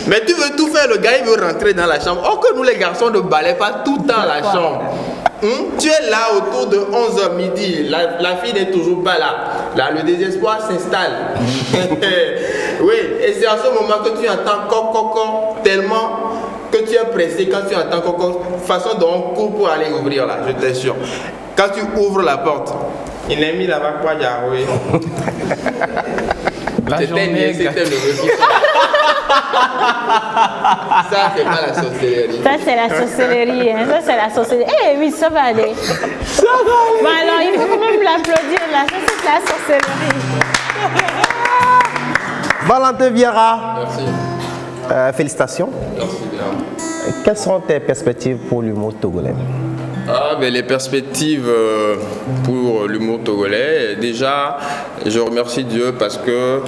Mais tu veux tout faire, le gars il veut rentrer dans la chambre. Oh, que nous les garçons ne balayons pas tout le temps la chambre. Tu es là autour de 11h midi, la fille n'est toujours pas là. Là, le désespoir s'installe. Oui, et c'est à ce moment que tu entends coco tellement que tu es pressé quand tu entends coco, façon dont on court pour aller ouvrir là, je t'assure. Quand tu ouvres la porte, il est mis là-bas quoi, Yahweh. C'était le neveu qui Ça, c'est pas la sorcellerie. Ça, c'est la sorcellerie. Hein. Ça, c'est la sorcellerie. Eh oui, ça va aller. Ça va aller. Bon, alors, il faut quand même l'applaudir là. Ça, c'est la sorcellerie. Valentin Vieira. Merci. Félicitations. Merci bien. Quelles sont tes perspectives pour l'humour togolais? Les perspectives pour l'humour togolais, déjà je remercie Dieu parce que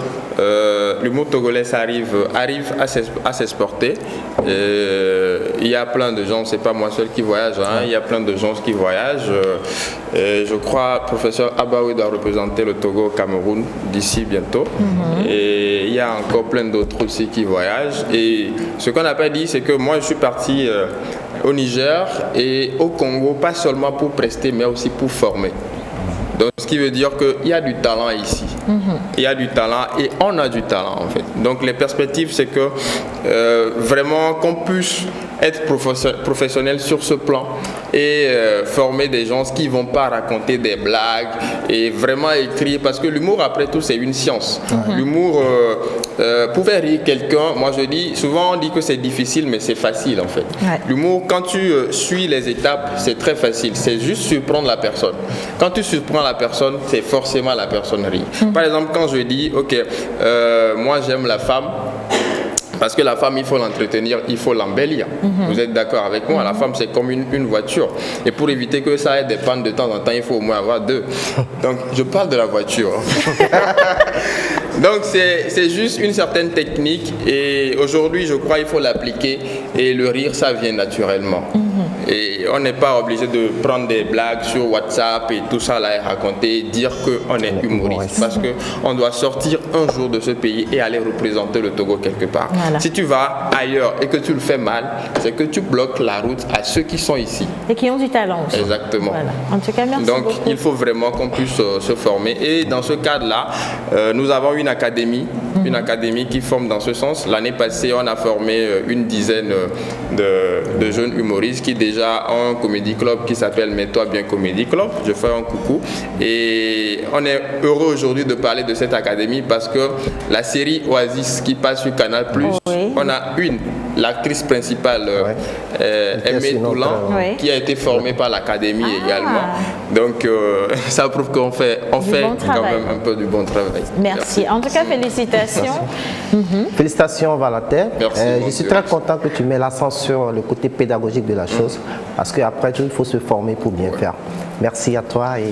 l'humour togolais arrive à s'exporter. Il y a plein de gens, c'est pas moi seul qui voyage, hein, il y a plein de gens qui voyagent. Je crois que professeur Abaoui doit représenter le Togo au Cameroun d'ici bientôt. Et il y a encore plein d'autres aussi qui voyagent. Et ce qu'on n'a pas dit, c'est que moi je suis parti au Niger et au Congo, pas seulement pour prester, mais aussi pour former. Donc, ce qui veut dire qu'il y a du talent ici. Il y a du talent et on a du talent, en fait. Donc, les perspectives, c'est que vraiment qu'on puisse être professionnel sur ce plan et former des gens qui ne vont pas raconter des blagues et vraiment écrire. Parce que l'humour, après tout, c'est une science. L'humour, pour faire rire quelqu'un, moi je dis, souvent on dit que c'est difficile, mais c'est facile en fait. Ouais. L'humour, quand tu suis les étapes, c'est très facile. C'est juste surprendre la personne. Quand tu surprends la personne, c'est forcément la personne rit. Par exemple, quand je dis, ok, moi j'aime la femme, parce que la femme, il faut l'entretenir, il faut l'embellir. Vous êtes d'accord avec moi? La femme, c'est comme une voiture. Et pour éviter que ça ait des pannes de temps en temps, il faut au moins avoir deux. Donc, je parle de la voiture. Donc, c'est juste une certaine technique. Et aujourd'hui, je crois qu'il faut l'appliquer. Et le rire, ça vient naturellement. Et on n'est pas obligé de prendre des blagues sur WhatsApp et tout ça là et raconter, dire qu'on est humoriste. Parce qu'on doit sortir un jour de ce pays et aller représenter le Togo quelque part. Voilà. Si tu vas ailleurs et que tu le fais mal, c'est que tu bloques la route à ceux qui sont ici. Et qui ont du talent aussi. Exactement. Voilà. En tout cas, merci Donc, beaucoup. il faut vraiment qu'on puisse se former. Et dans ce cadre-là, nous avons une académie qui forme dans ce sens. L'année passée, on a formé une dizaine de jeunes humoristes qui déjà ont un comédie club qui s'appelle Mets-toi bien Comédie Club. Je fais un coucou. Et on est heureux aujourd'hui de parler de cette académie parce que la série Oasis qui passe sur Canal+, on a l'actrice principale, Aimée Toulan, qui a été formée par l'académie également. Donc, ça prouve qu'on fait, quand même un peu du bon travail. Merci. En tout cas, félicitations. Félicitations, Valentin. Merci, je suis très content que tu mets l'accent sur le côté pédagogique de la chose, parce qu'après tout, il faut se former pour bien faire. Merci à toi et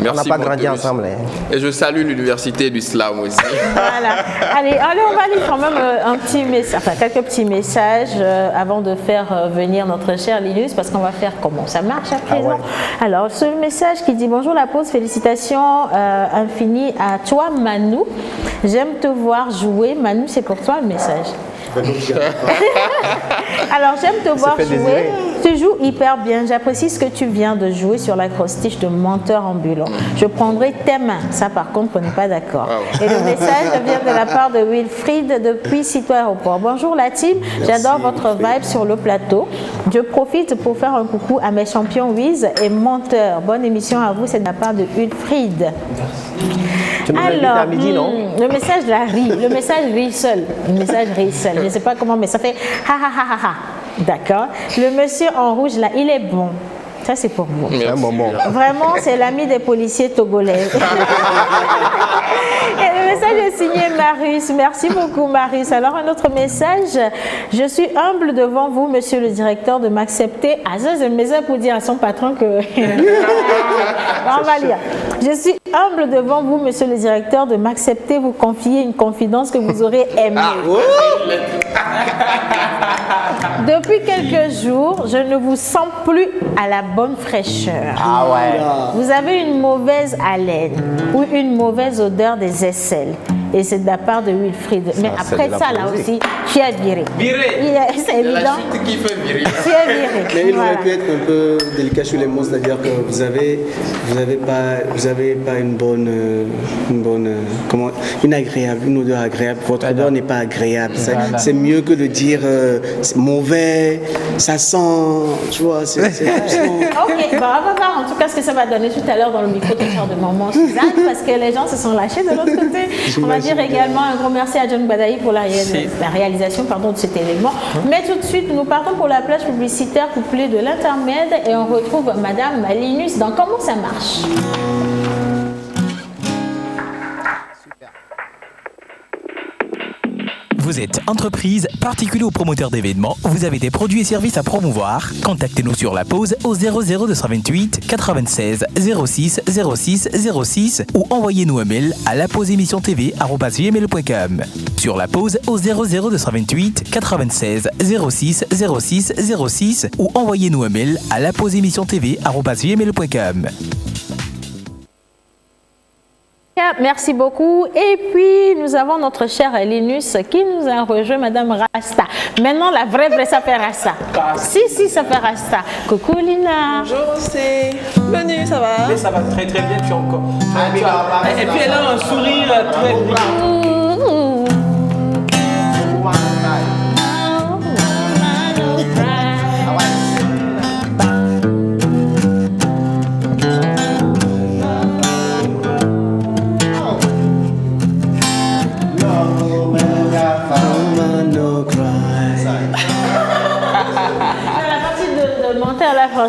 on n'a pas grandi ensemble. Et je salue l'Université du Slam aussi. Voilà. Allez, on va lire quand même un petit message, enfin quelques petits messages avant de faire venir notre cher Linus, parce qu'on va faire comment ça marche à présent. Alors, ce message qui dit: bonjour la pause, félicitations infinies à toi Manu. J'aime te voir jouer. Manu, c'est pour toi le message. Alors, j'aime te voir jouer. Tu joues hyper bien. J'apprécie ce que tu viens de jouer sur l'acrostiche de menteur ambulant. Je prendrai tes mains. Ça, par contre, on n'est pas d'accord. Et le message vient de la part de Wilfried depuis Cito Aéroport. Bonjour la team. J'adore votre vibe sur le plateau. Je profite pour faire un coucou à mes champions Wiz et Menteur. Bonne émission à vous. C'est de la part de Wilfried. Tu nous invites à midi, non? Le message là rit. Le message rit seul. Le message rit seul. Je ne sais pas comment, mais ça fait ha ha ha ha ha. D'accord. Le monsieur en rouge là, il est bon. Ça, c'est pour vous. C'est un moment. Vraiment, c'est l'ami des policiers togolais. Et le message est signé Marius. Merci beaucoup, Marius. Alors, un autre message. Je suis humble devant vous, monsieur le directeur, de m'accepter. Ah, ça, c'est un message pour dire à son patron que... On va lire. Je suis humble devant vous, monsieur le directeur, de m'accepter, vous confier une confidence que vous aurez aimée. Depuis quelques jours, je ne vous sens plus à la bonne fraîcheur. Ah ouais. Vous avez une mauvaise haleine ou une mauvaise odeur des aisselles. Et c'est de la part de Wilfried. Mais après ça, là aussi, tu as viré. C'est évident. La chute qui fait virer. Tu as viré. Mais il Voilà. aurait pu être un peu délicat sur les mots, c'est-à-dire que vous avez pas une odeur agréable. Votre odeur n'est pas agréable. C'est mieux que de dire c'est mauvais, ça sent, tu vois. C'est Ok, on va voir en tout cas ce que ça va donner tout à l'heure dans le micro-trottoir de Maman Suzanne, parce que les gens se sont lâchés de l'autre côté. On va dire également un gros merci à John Badaï pour la réalisation de cet élément. Mais tout de suite, nous partons pour la plage publicitaire couplée de l'intermède et on retrouve Madame Linus dans Comment ça marche. Vous êtes entreprise, particulier ou promoteur d'événements, vous avez des produits et services à promouvoir. Contactez-nous sur la pause au 00228 96 06 06 06 ou envoyez-nous un mail à lapauseémissiontv@gmail.com. Sur la pause au 00228 96 06 06 06 ou envoyez-nous un mail à lapauseémissiontv@gmail.com. Merci beaucoup. Et puis, nous avons notre chère Linus qui nous a rejoint, Madame Rasta. Maintenant, la vraie, ça fait Rasta. Si, ça fait Rasta. Coucou Lina. Bonjour, c'est Menu, ça va? Mais ça va très très bien, tu as encore. Et puis elle a un sourire très brillant.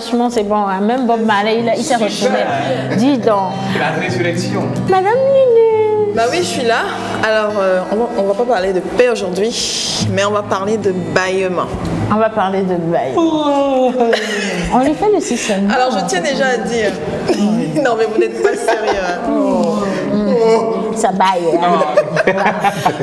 franchement, c'est bon. Hein. Même Bob Marley, il s'est retrouvé. Dis donc. La résurrection. Madame Lulu. Bah oui, je suis là. Alors, on va pas parler de paix aujourd'hui, mais on va parler de bâillement. On va parler de bail. On lui fait le système. Alors, je tiens déjà à dire... non, mais vous n'êtes pas sérieux. Ça baille. Hein.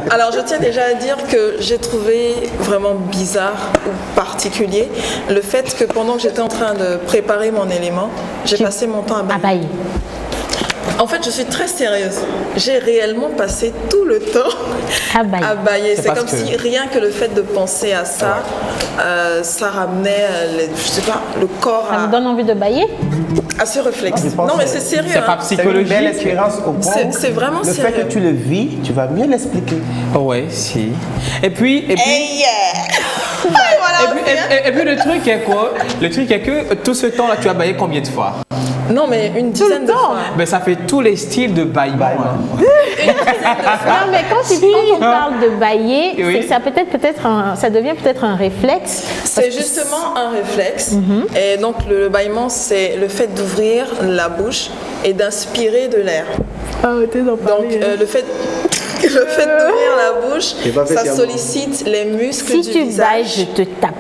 Alors, je tiens déjà à dire que j'ai trouvé vraiment bizarre ou particulier le fait que pendant que j'étais en train de préparer mon élément, j'ai passé mon temps à bailler. À bailler. En fait, je suis très sérieuse. J'ai réellement passé tout le temps à bailler. C'est comme si rien que le fait de penser à ça, ça ramenait, je sais pas, le corps Ça me donne envie de bailler à ce réflexe. Non, mais c'est sérieux. C'est pas psychologique. C'est une belle expérience au point. C'est vraiment le sérieux. fait que tu le vis, tu vas mieux l'expliquer. Ouais, si. Et puis Voilà, et puis le truc est quoi? Le truc est que tout ce temps-là, tu as baillé combien de fois? Non, mais une dizaine de fois. Ben, ça fait tous les styles de baillement. Non, mais quand on parle de bailler, Oui. c'est que ça devient peut-être un réflexe. C'est justement un réflexe. Et donc, le bâillement, c'est le fait d'ouvrir la bouche et d'inspirer de l'air. Donc, le fait d'ouvrir la bouche, ça sollicite les muscles Si du tu visage. bailles, je te tape.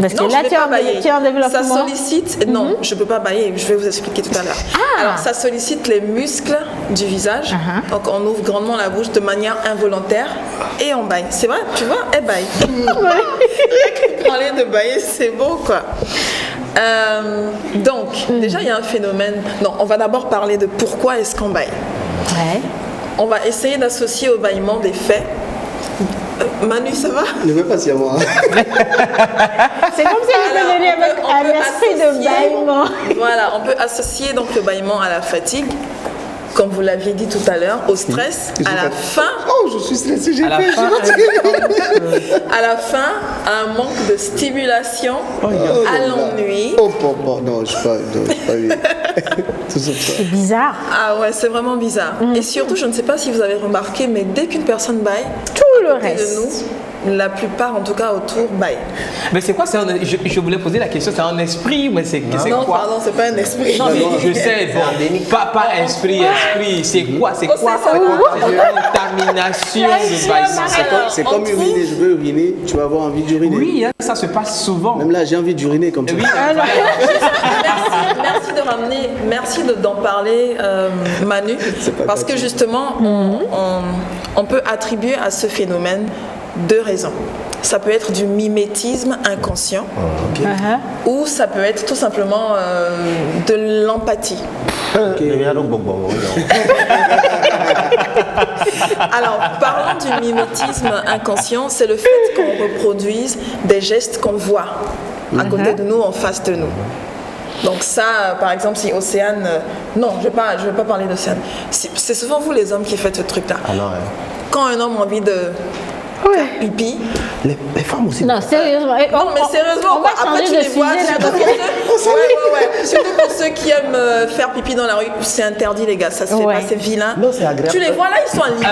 Parce Non, que là, je tu vais pas bailler. es en développement. Ça sollicite... Non, je ne peux pas bailler. Je vais vous expliquer tout à l'heure. Alors, ça sollicite les muscles du visage. Donc, on ouvre grandement la bouche de manière involontaire et on baille. C'est vrai, tu vois, elle baille. Parler de bailler, c'est bon, quoi. Donc, déjà, il y a un phénomène... Non, on va d'abord parler de pourquoi est-ce qu'on baille. Ouais. On va essayer d'associer au bâillement des faits. Manu, ça va? Ne veux pas sur moi. C'est comme si je Alors, venais avec on un peut esprit de associer- bâillement. Voilà, on peut associer donc le bâillement à la fatigue, comme vous l'aviez dit tout à l'heure, au stress, à la faim, Oh, je suis stressé, j'ai À la fait. fin, à la faim, à un manque de stimulation, à l'ennui. Oh, non, je n'ai pas eu. Tout ça. C'est bizarre. Ah ouais, c'est vraiment bizarre. Et surtout, je ne sais pas si vous avez remarqué, mais dès qu'une personne baille, Tout le à côté reste. de nous, la plupart en tout cas autour baillent. mais c'est quoi? Je voulais poser la question, c'est un esprit, mais c'est Non, quoi? pardon, c'est pas un esprit. Non, mais je sais, bon, pas esprit, c'est quoi? C'est quoi? C'est une contamination de baillement. C'est comme uriner, je veux uriner, tu vas avoir envie d'uriner. Oui, hein, ça se passe souvent. Même là, j'ai envie d'uriner comme ça. Oui, Merci d'en parler, Manu, parce que justement, on peut attribuer à ce phénomène deux raisons. Ça peut être du mimétisme inconscient ou ça peut être tout simplement de l'empathie. Alors, parlons du mimétisme inconscient, c'est le fait qu'on reproduise des gestes qu'on voit à côté de nous, en face de nous. Donc ça, par exemple, si Océane... non, je vais pas parler d'Océane. C'est souvent vous les hommes qui faites ce truc-là. Quand un homme a envie de faire pipi... Les femmes aussi. Non, sérieusement. Non, mais sérieusement, on va quoi. Après changer tu de les vois... sujet, là, surtout parce pour ceux- Surtout pour ceux qui aiment faire pipi dans la rue, c'est interdit, les gars. Ça se fait pas, c'est vilain. Non, c'est agréable. Tu les vois là, ils sont alignés.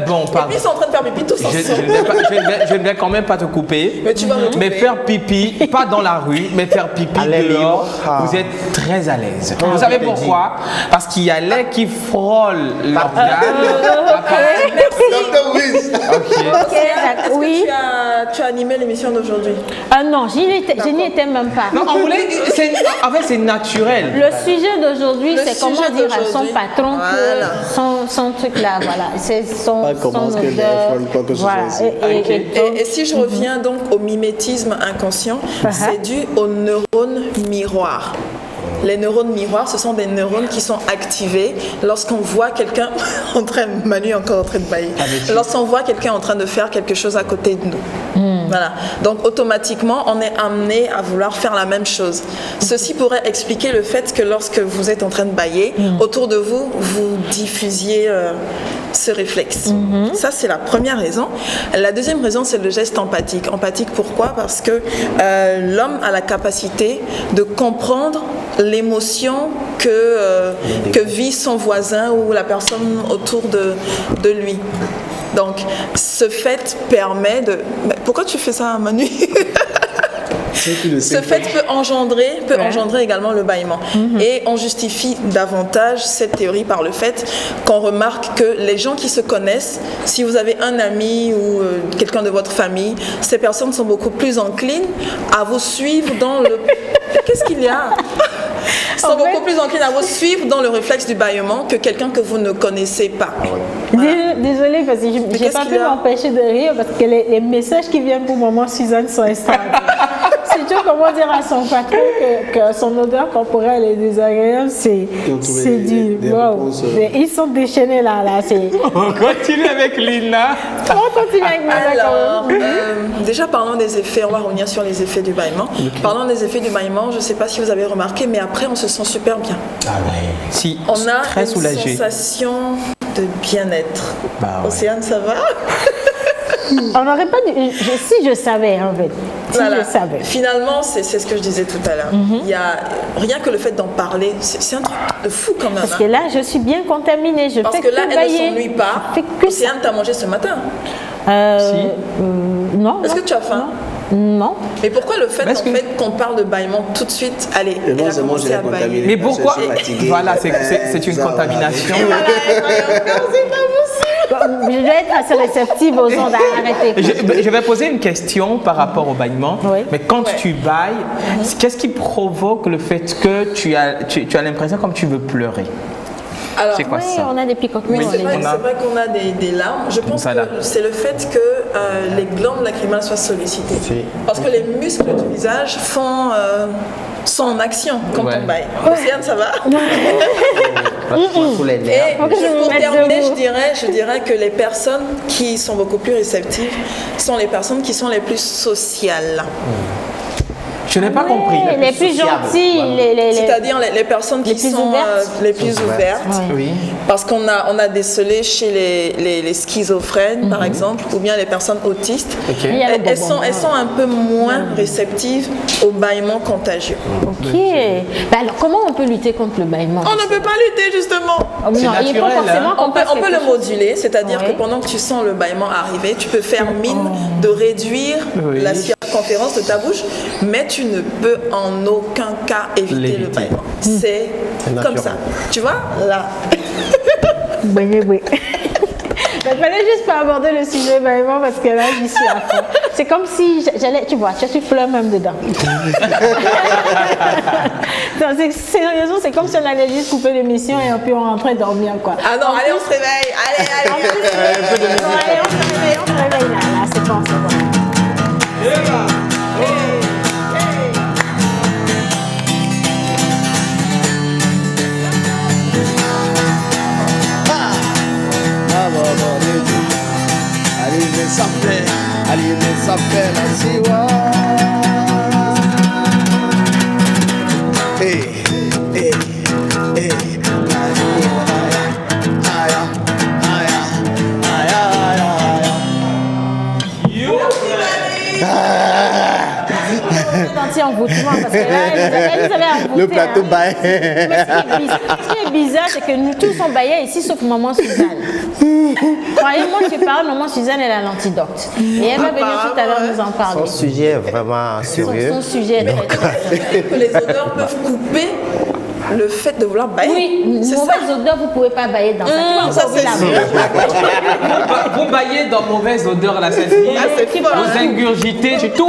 bon, Et puis pardon. ils sont en train de faire pipi tous Je ensemble. ne vais quand même pas te couper. Mais tu vas me couper. Mais faire pipi, pas dans la rue, mais faire pipi À l'air dehors, libre. Ah. vous êtes très à l'aise. Vous savez pourquoi? Parce qu'il y a l'air qui frôle l'organe. Docteur Wiz. Est-ce Oui. que tu as animé l'émission d'aujourd'hui? Ah non, je n'y étais même pas. Non, en fait, c'est naturel. Le sujet d'aujourd'hui, Le c'est comment sujet dire à son d'aujourd'hui. patron Voilà. que son truc là, voilà, c'est son Pas comment son est-ce que odeur. les fois que ce Voilà. soit Et si je reviens donc au mimétisme inconscient, c'est dû aux neurones miroirs. Les neurones miroirs, ce sont des neurones qui sont activés lorsqu'on voit quelqu'un Manu est encore en train de bailler. Lorsqu'on voit quelqu'un en train de faire quelque chose à côté de nous. Voilà. Donc automatiquement, on est amené à vouloir faire la même chose. Ceci pourrait expliquer le fait que lorsque vous êtes en train de bailler, autour de vous, vous diffusiez ce réflexe. Ça, c'est la première raison. La deuxième raison, c'est le geste empathique. Empathique, pourquoi? Parce que l'homme a la capacité de comprendre l'émotion que vit son voisin ou la personne autour de lui. Donc, ce fait permet de... Mais pourquoi tu fais ça, Manu? Ce fait peut engendrer également le bâillement. Et on justifie davantage cette théorie par le fait qu'on remarque que les gens qui se connaissent, si vous avez un ami ou quelqu'un de votre famille, ces personnes sont beaucoup plus enclines à vous suivre dans le... Qu'est-ce qu'il y a? Sont beaucoup plus enclines à vous suivre dans le réflexe du bâillement que quelqu'un que vous ne connaissez pas. Voilà. Désolée, parce que je n'ai pas pu m'empêcher de rire parce que les messages qui viennent pour maman Suzanne sont extraordinaires. Surtout comment dire à son patron que son odeur corporelle est désagréable, c'est du... Wow. Ils sont déchaînés là. On continue avec Lina. On continue avec Lina. Alors, déjà parlons des effets, on va revenir sur les effets du bâillement. Parlons des effets du bâillement, je ne sais pas si vous avez remarqué, mais après on se sent super bien. Ah ouais. Si, on a très une soulagé. Sensation de bien-être. Bah ouais. Océane, ça va? On n'aurait pas dû... Si je savais, en fait. Si je savais. Finalement, c'est ce que je disais tout à l'heure. Il y a rien que le fait d'en parler, c'est un truc de fou quand même. Parce que là, je suis bien contaminée. Parce que là, elle ne s'ennuie pas. Océane, t'as mangé ce matin? Non. Est-ce que tu as faim? Non. Mais pourquoi le fait qu'on parle de bâillement tout de suite, allez, elle a commencé à bâiller. Mais pourquoi? Voilà, c'est une contamination. Je dois être assez réceptive aux ondes, arrêtez. Je vais poser une question par rapport au bâillement. Oui. Mais quand tu bailles, qu'est-ce qui provoque le fait que tu as l'impression comme tu veux pleurer? C'est quoi ça? On a des picotements. Oui, c'est vrai qu'on a des larmes. Je pense que c'est le fait que les glandes lacrymales soient sollicitées. Parce que les muscles du visage sont en action quand on baille. Océane, ça va? Et pour terminer, je dirais que les personnes qui sont beaucoup plus réceptives sont les personnes qui sont les plus sociales. Je n'ai pas compris. Les plus gentilles. Voilà. C'est-à-dire les personnes qui sont les plus ouvertes. Oui. Parce qu'on a décelé chez les schizophrènes, par exemple, ou bien les personnes autistes. Okay. Elles sont un peu moins réceptives au bâillement contagieux. Ok. Alors, comment on peut lutter contre le bâillement? On ne peut pas lutter, justement. C'est naturel. On peut le moduler, c'est-à-dire que pendant que tu sens le bâillement arriver, tu peux faire mine de réduire la circonférence de ta bouche, mais tu ne peux en aucun cas éviter le bâillement. C'est comme ça. Tu vois, là. Oui. Il fallait juste pas aborder le sujet bâillement parce que là, j'y suis à fond. C'est comme si j'allais, tu vois, je suis plein même dedans. Sérieusement, c'est comme si on allait juste couper l'émission et puis on rentrait dormir, quoi. Ah non, allez, on se réveille. Allez. Allez, on se réveille là, c'est bon, c'est bon. Ça fait la siwa. Parce que là, le plateau baille. Ce qui est bizarre, c'est que nous tous on baillait ici sauf maman Suzanne. Croyez-moi, je parle, maman Suzanne est l'antidote. Et elle va venir tout à l'heure nous en parler. Son sujet est vraiment sérieux. Son sujet est très que les odeurs peuvent couper le fait de vouloir bailler. Oui, mauvaise odeur, vous ne pouvez pas bailler dans ça. Ça, c'est sûr. Vous baillez dans mauvaise odeur, là, cette vie. Vous ingurgitez tout.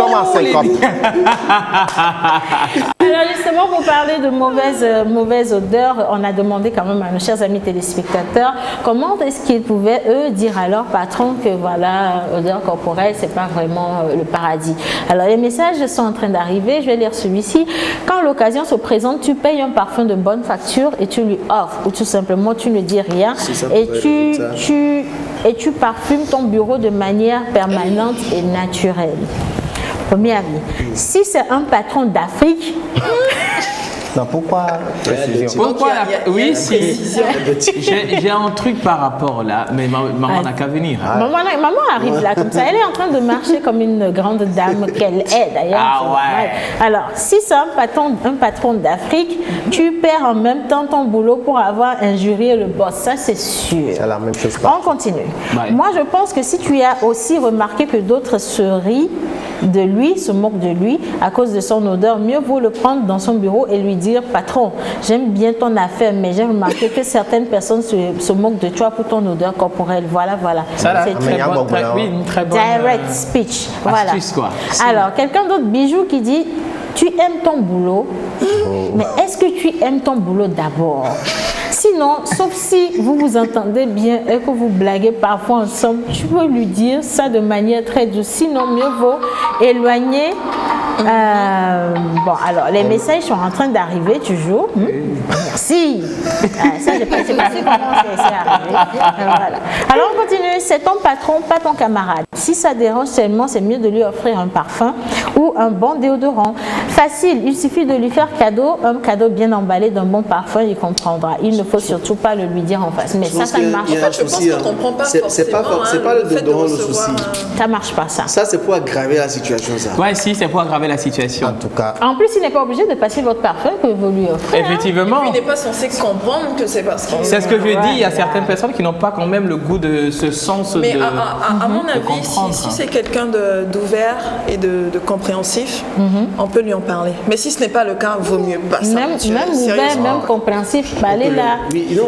Alors justement, pour parler de mauvaise odeur, on a demandé quand même à nos chers amis téléspectateurs comment est-ce qu'ils pouvaient, eux, dire à leur patron que voilà, odeur corporelle, c'est pas vraiment le paradis. Alors les messages sont en train d'arriver, je vais lire celui-ci. Quand l'occasion se présente, tu payes un parfum de bonne facture et tu lui offres, ou tout simplement tu ne dis rien et tu parfumes ton bureau de manière permanente et naturelle. Premier avis. Si c'est un patron d'Afrique, Non, pourquoi précision? Pourquoi oui, si. précision. J'ai un truc par rapport là, mais maman n'a qu'à venir. Maman arrive là comme ça. Elle est en train de marcher comme une grande dame qu'elle est d'ailleurs. Ah ouais. Alors, si c'est un patron d'Afrique, tu perds en même temps ton boulot pour avoir injurié le boss. Ça, c'est sûr. C'est la même chose. On continue. Ouais. Moi, je pense que si tu as aussi remarqué que d'autres se rient de lui, se moquent de lui à cause de son odeur, mieux vaut le prendre dans son bureau et lui dire: patron, j'aime bien ton affaire, mais j'ai remarqué que certaines personnes se moquent de toi pour ton odeur corporelle. Voilà. Ça là, C'est une très bonne direct speech. Voilà. astuce, quoi. Alors, quelqu'un d'autre, Bijou, qui dit: tu aimes ton boulot, mais est-ce que tu aimes ton boulot d'abord? Sinon, sauf si vous vous entendez bien et que vous blaguez parfois ensemble, tu peux lui dire ça de manière très douce. Sinon, mieux vaut éloigner. Bon, alors, les messages sont en train d'arriver toujours. Merci. Ça, j'ai pas sais pas comment c'est arrivé. Voilà. Alors, on continue. C'est ton patron, pas ton camarade. Si ça dérange seulement, c'est mieux de lui offrir un parfum ou un bon déodorant. Facile, il suffit de lui faire un cadeau bien emballé d'un bon parfum, il comprendra. Il ne faut surtout pas le lui dire en face. Mais ça ne marche pas. Je pense qu'on comprend pas forcément. C'est pas le déodorant le souci. Ça ne marche pas, ça. Ça, c'est pour aggraver la situation, ça. Ouais, si, c'est pour aggraver la situation. En tout cas. En plus, il n'est pas obligé de passer votre parfum que vous lui offrez. Effectivement. Il n'est pas censé comprendre que c'est parce qu'il... C'est ce que je dis, il y a certaines personnes qui n'ont pas quand même le goût de ce sens Mais de à mon avis, comprendre. si c'est quelqu'un d'ouvert et de compréhensif, on peut lui en parler. Mais si ce n'est pas le cas, vaut mieux pas ça. Même ouvert, même compréhensif, allez là.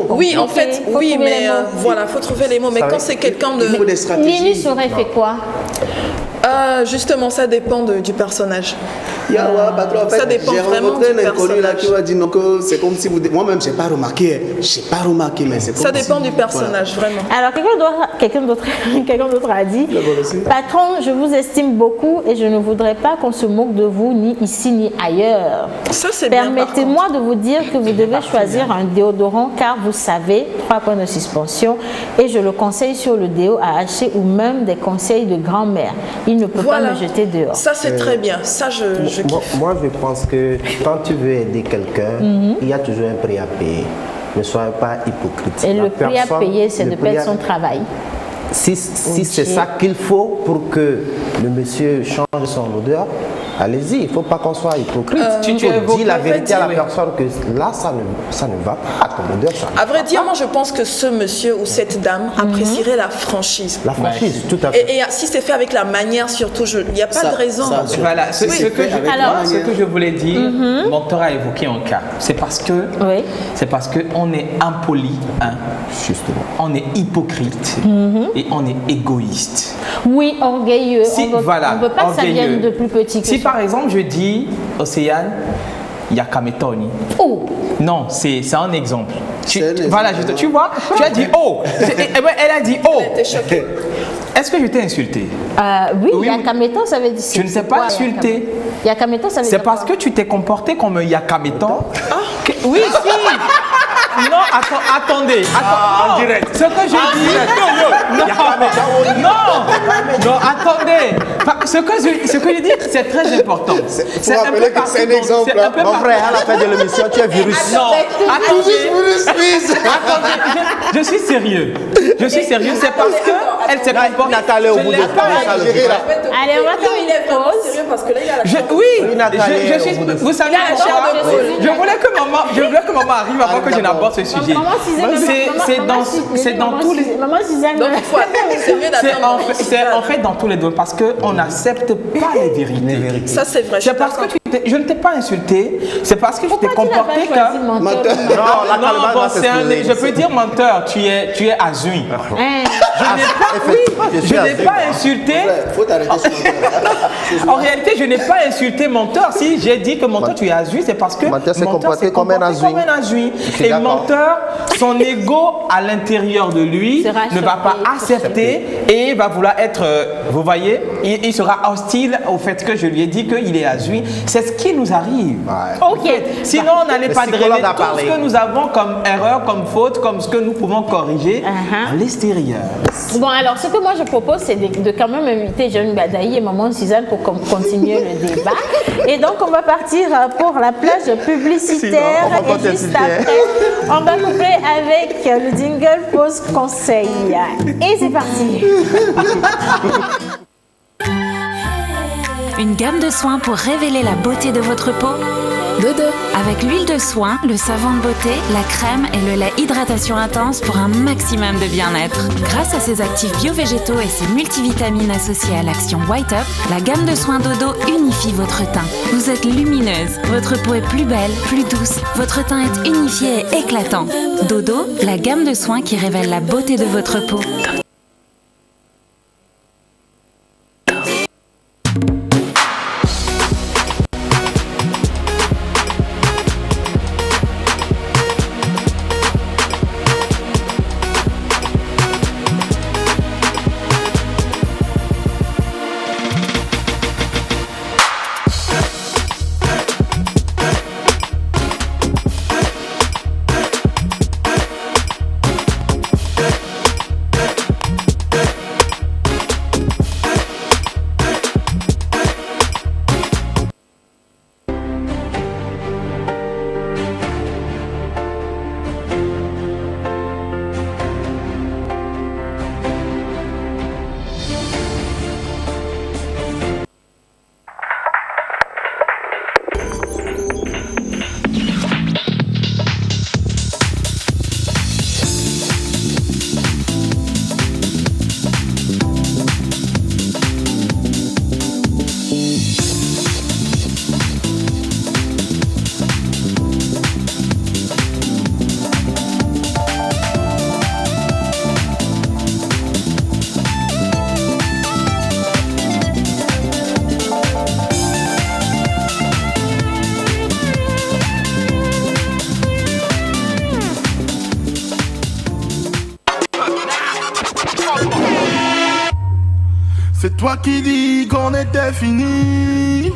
Oui, en fait, oui, mais voilà, il faut trouver les mots. Mais quand c'est quelqu'un de... Il faut des stratégies. Linus aurait fait quoi? Justement, ça dépend du personnage. Ça dépend j'ai vraiment rencontré du un inconnu là personnage. qui m'a dit non, que c'est comme si vous... Moi-même, j'ai pas remarqué, mais c'est comme Ça dépend si- du personnage, vraiment. Alors, quelqu'un d'autre a dit: patron, je vous estime beaucoup et je ne voudrais pas qu'on se moque de vous ni ici ni ailleurs. Ça, c'est bien. Permettez-moi de vous dire que vous devez choisir un déodorant car vous savez, 3 points de suspension, et je le conseille sur le déo à acheter ou même des conseils de grand-mère. Il ne peut pas me jeter dehors. Ça, c'est très bien. Ça, je Moi, je pense que quand tu veux aider quelqu'un, il y a toujours un prix à payer. Ne soyez pas hypocrite. Et le prix à payer, c'est de perdre son travail. Si c'est ça qu'il faut pour que le monsieur change son odeur, allez-y, il ne faut pas qu'on soit hypocrite. Tu faut dire la en fait, vérité à la oui. personne que là, ça ne va pas, ton odeur change. À vrai dire, moi, je pense que ce monsieur ou cette dame apprécierait la franchise. La franchise, tout à fait. Et si c'est fait avec la manière, surtout, il n'y a pas de raison. Voilà, ce que je voulais dire, Mentor a évoqué un cas. C'est parce que on est impoli, Justement. on est hypocrite et on est égoïste. Oui, orgueilleux. Si, on ne veut pas que ça vienne de plus petit que Si ça. par exemple je dis, Océane, il y a Kametoni. Oh, Non, c'est un exemple. Voilà, Tu vois, tu as dit oh. Elle a dit oh. T'es choqué. Est-ce que je t'ai insulté? oui, Yakameto, ça veut dire... Je ne t'ai pas insulté. Yakameto, ça veut dire... C'est parce que tu t'es comporté comme un Yakameton. Oui, si. Non, attendez. En direct. Ce que je dis. Non, attendez. Ce que je dis, c'est très important. Faut rappeler que c'est un exemple. Mon frère, à la fin de l'émission, tu es virus. Non, attendez, je suis sérieux. C'est parce qu'elle s'est comportée. Nathalie au bout de Allez, on va faire Il est une vraiment pause. sérieux parce que là, il a la Vous savez pourquoi je voulais que maman arrive avant que je n'aborde ce sujet. C'est dans tous les... Maman Suzanne. Donc, il faut attendre. C'est mieux d'attendre. C'est en fait dans tous les domaines parce qu'on n'accepte pas les vérités. Ça, c'est vrai. C'est parce que je ne t'ai pas insulté, c'est parce que je t'ai comporté comme... Je peux dire menteur, tu es azui. Je n'ai pas insulté. Faut t'arrêter sur En réalité, je n'ai pas insulté menteur. Si j'ai dit que menteur, tu es azui, c'est parce que Menteur s'est comporté comme un azui. Et menteur, son ego à l'intérieur de lui ne va pas accepter et va vouloir être, vous voyez, il sera hostile au fait que je lui ai dit qu'il est azui. C'est c'est ce qui nous arrive. Ok. Sinon, on n'allait pas psychologue drainer a tout parlé. ce que nous avons comme erreur, comme faute, comme ce que nous pouvons corriger à l'extérieur. Bon, alors ce que moi je propose, c'est de quand même inviter John Badaï et Maman Suzanne pour continuer le débat. Et donc, on va partir pour la plage publicitaire. Sinon, on va et juste après, on va couper avec le jingle pause conseil. Et c'est parti. Une gamme de soins pour révéler la beauté de votre peau. Dodo. Avec l'huile de soin, le savon de beauté, la crème et le lait hydratation intense pour un maximum de bien-être. Grâce à ses actifs bio-végétaux et ses multivitamines associées à l'action White Up, la gamme de soins Dodo unifie votre teint. Vous êtes lumineuse, votre peau est plus belle, plus douce, votre teint est unifié et éclatant. Dodo, la gamme de soins qui révèle la beauté de votre peau. C'est toi qui dis qu'on était fini.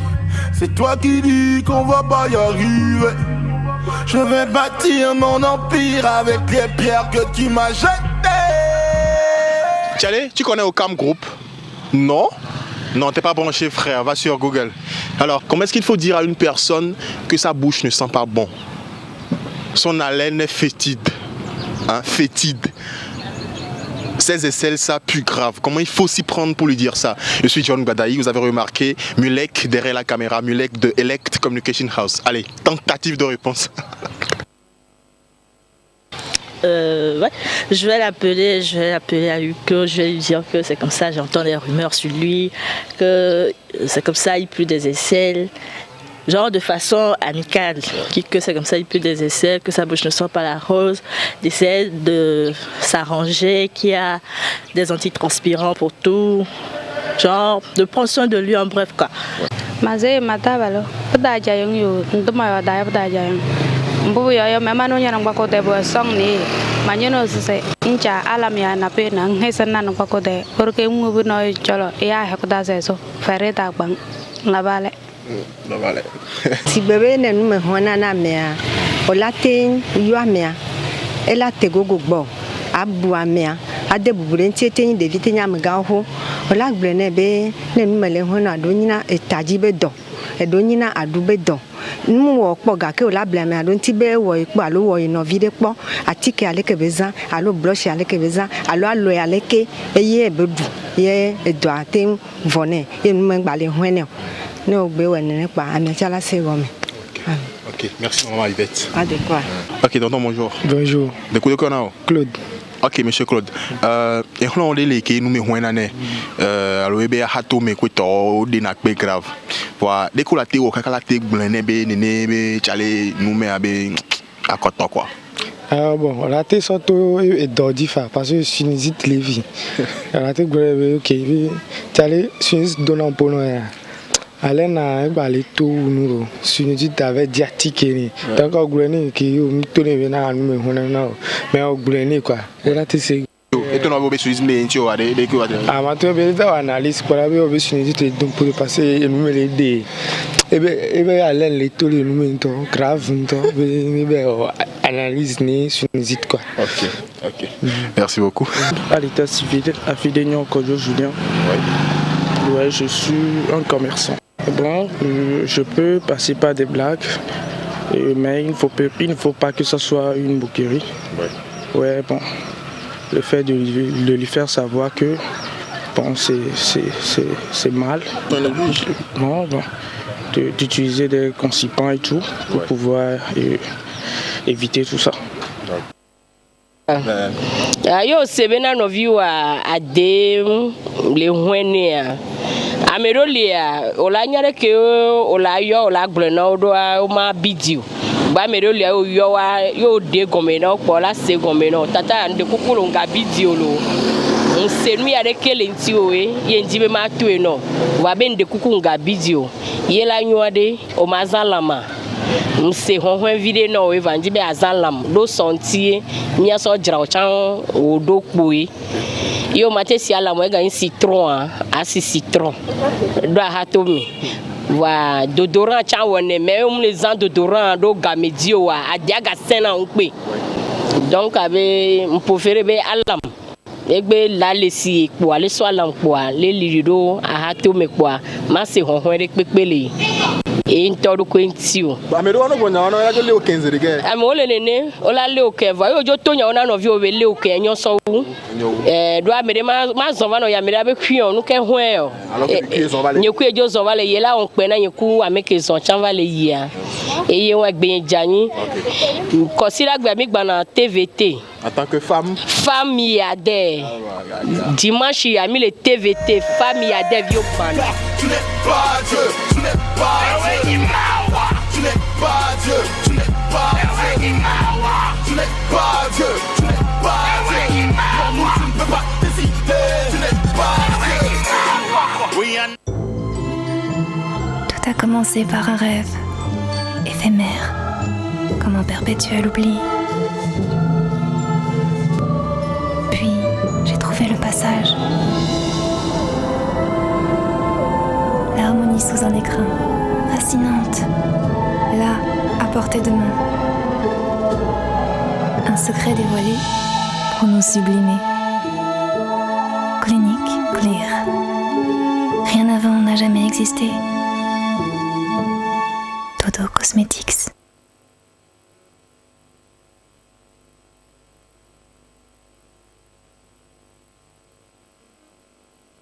C'est toi qui dis qu'on va pas y arriver. Je vais bâtir mon empire avec les pierres que tu m'as jetées. Tchalé, tu connais Ocam Group? Non? Non, t'es pas branché, frère. Va sur Google. Alors, comment est-ce qu'il faut dire à une personne que sa bouche ne sent pas bon? Son haleine est fétide. Hein? Fétide. Ses aisselles, ça pue grave. Comment il faut s'y prendre pour lui dire ça? Je suis John Badaï, vous avez remarqué Mulek derrière la caméra, Mulek de Elect Communication House. Allez, tentative de réponse. Ouais. Je vais l'appeler à Hugo, je vais lui dire que c'est comme ça, j'entends des rumeurs sur lui, que c'est comme ça, il pleut des aisselles. Genre de façon amicale, que c'est comme ça, il pleut des aisselles, que sa bouche ne sent pas la rose, d'essayer de s'arranger, qu'il y a des antitranspirants pour tout, genre de prendre soin de lui en bref quoi. Mazé matabalo, pada jayong yo, nduma wadaya pada jayong. Mbu yo yo mema no nyana ngwako de bo song ni, manyono se incha alam ya na pe na ngesa na ngwako de, porque ngubu no cholo ya hekuda seso, fereta bang labale. Non, vale. Si bébé ne nous me hona na mea, o latin yo mea, ela te gogo bo, abu mea, ade bubure ntete ni de vitenya mga ho, o la glene be ne nous me le hona do nyina etaji be do, e do nyina adu be do. Nous wo kpo ga ke o la blame ado nti be wo ipo alo wo ino vide kpo atike ale ke bezan alo blush ale ke bezan alo alo ale ke eye bedu ye edo atem vone ye nous me gba le hwene. Ok, merci maman Yvette. Ah, de quoi? Ok, tonton, bonjour. Bonjour. De quoi qu'on a? Claude. Ok, monsieur Claude. Et on est les qui nous met un année. Alors, il y a hato me quoi to de n'a pas grave. Voilà, dès qu'on la théo, quand la théo blende be nene chale nous met à coton quoi. Ah bon, la théo surtout est d'ordifa parce que sinusite lévi. La théo blende ok, chale sinusite donnant pour nous. Ale na gbale to nuro sinusite avec diatique ni donc oguleni ki o mi to ne na anu me hona na me oguleni kwa ora te se et ton abo be sinusite nti o ade de ki o ade ah ma to be da analyse pour be o be sinusite donc pour passer e me le de Ebe Alain les taux de nous grave analyse ni sunizite quoi. Ok. Merci beaucoup. À l'état civil, à Fidénion Kojo Julien. Ouais, je suis un commerçant. Bon, je peux passer par des blagues, mais il ne faut pas que ce soit une bouquerie. Ouais, bon, le fait de lui faire savoir que bon, c'est mal. Bon, d'utiliser des concipants et tout pour pouvoir éviter tout ça. Yo sebena noviu a de le hwene amerolia ola nyare ke ola yo ola gblena odo o ma bidio ba amerolia o yo wa yo de gomena o pola se gomena tata nde kukulu nga bidio lo nsenu ya de kele nti o ye njibe ma to e no wa be nde kukulu nga bidio ye la nyode o mazalama mse honhon vide no evanji be azalam do sontie nya so jra o chan o do kpoe yo mate si ala mo ga citron asi citron do ha to mi wa dodorant chan wonne mais les ans dodorant do gamedio wa adiaga sena unpe donc ave mpofere be alam egbe la lesi po ale so alam po le lirido a ha to me po ma se honhon re pepele e ntodu kwentio amero ono gonya ono ya le okenze rege amole nene ola le okeva yo jo tonya ona no vi o be le okenyo so wu do amere ma zonva no ya mere abe kwion nu ke hwen nyeku ejo zonva le ye la on pe na nyeku ameke zon chanva le yia e ye wa gbe jani ko sira gbe mi gba na TVT en tant que femme milliardaire dimanche il a mis le TVT femme milliardaire vieux pan tu n'es pas Dieu, tu n'es pas Dieu, tu n'es pas Dieu, tu n'es pas Dieu, tu n'es pas Dieu, tu n'es pas Dieu, pour nous tu ne peux pas décider, tu n'es pas Dieu. Tout a commencé par un rêve éphémère, comme un perpétuel oubli. Puis j'ai trouvé le passage. L'harmonie sous un écrin, fascinante, là, à portée de main. Un secret dévoilé pour nous sublimer. Clinique, clear. Rien avant n'a jamais existé. Dodo Cosmetics.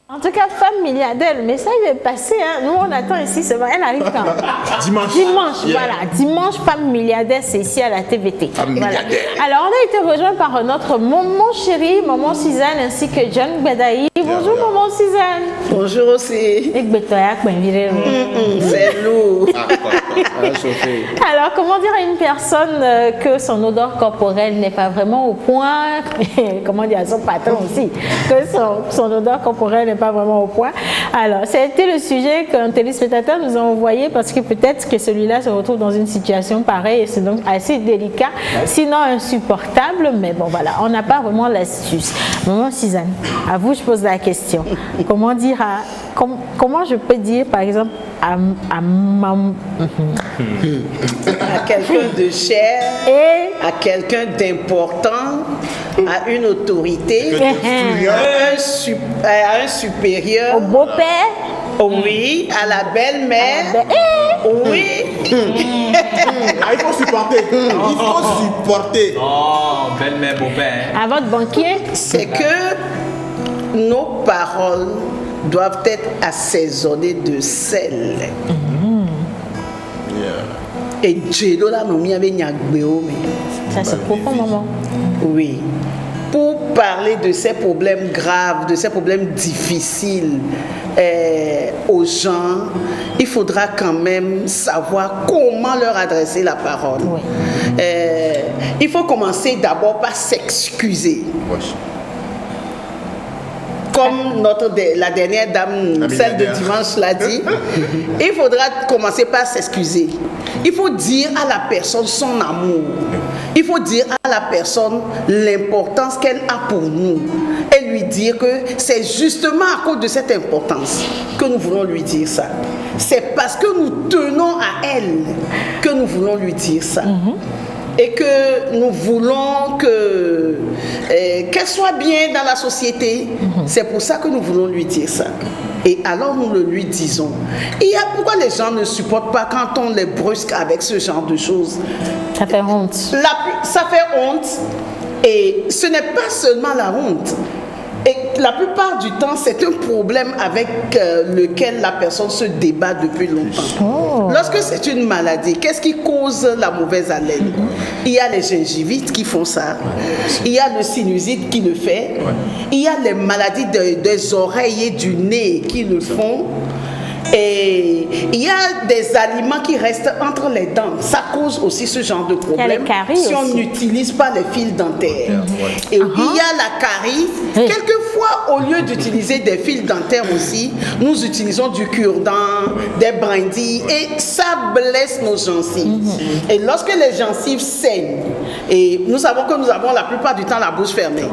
En tout cas, femme milliardaire, le message est passé. Hein. Nous, on attend ici, c'est vrai. Elle arrive quand Dimanche, voilà. Dimanche, femme milliardaire, c'est ici à la TVT. Voilà. Alors, on a été rejoint par notre maman chérie, maman Suzanne, ainsi que John Gbadaï. Bonjour, maman Suzanne. Bonjour aussi. C'est lourd. Alors, comment dire à une personne que son odeur corporelle n'est pas vraiment au point, comment dire à son patron aussi, que son odeur corporelle n'est pas vraiment au point. Alors, c'était le sujet qu'un téléspectateur nous a envoyé parce que peut-être que celui-là se retrouve dans une situation pareille et c'est donc assez délicat, sinon insupportable, mais bon voilà, on n'a pas vraiment l'astuce. Maman Suzanne, à vous je pose la question. Comment dire comment je peux dire par exemple à quelqu'un de cher, à quelqu'un d'important, à une autorité, à un supérieur, au beau-père, oui, à la belle-mère, oui. Il faut supporter. Il faut supporter. Oh, belle-mère, beau-père. À votre banquier, c'est que nos paroles doivent être assaisonnées de sel. Et Dieu là nous mis avec ça c'est profond, maman. Oui. Pour parler de ces problèmes graves, de ces problèmes difficiles aux gens, il faudra quand même savoir comment leur adresser la parole. Oui. Il faut commencer d'abord par s'excuser. Oui. Comme la dernière dame, celle de dimanche l'a dit, il faudra commencer par s'excuser. Il faut dire à la personne son amour. Il faut dire à la personne l'importance qu'elle a pour nous. Et lui dire que c'est justement à cause de cette importance que nous voulons lui dire ça. C'est parce que nous tenons à elle que nous voulons lui dire ça. Et que nous voulons qu'elle soit bien dans la société. C'est pour ça que nous voulons lui dire ça. Et alors nous le lui disons. Pourquoi les gens ne supportent pas quand on les brusque avec ce genre de choses? Ça fait honte. Ça fait honte. Et ce n'est pas seulement la honte. Et la plupart du temps, c'est un problème avec lequel la personne se débat depuis longtemps. Lorsque c'est une maladie, qu'est-ce qui cause la mauvaise haleine? Il y a les gingivites qui font ça. Il y a le sinusite qui le fait. Il y a les maladies des oreilles et du nez qui le font. Et il y a des aliments qui restent entre les dents. Ça cause aussi ce genre de problème si on n'utilise pas les fils dentaires. Et il y a la carie. Quelquefois, au lieu d'utiliser des fils dentaires aussi, nous utilisons du cure-dent, des brindilles, et ça blesse nos gencives. Et lorsque les gencives saignent, et nous savons que nous avons la plupart du temps la bouche fermée,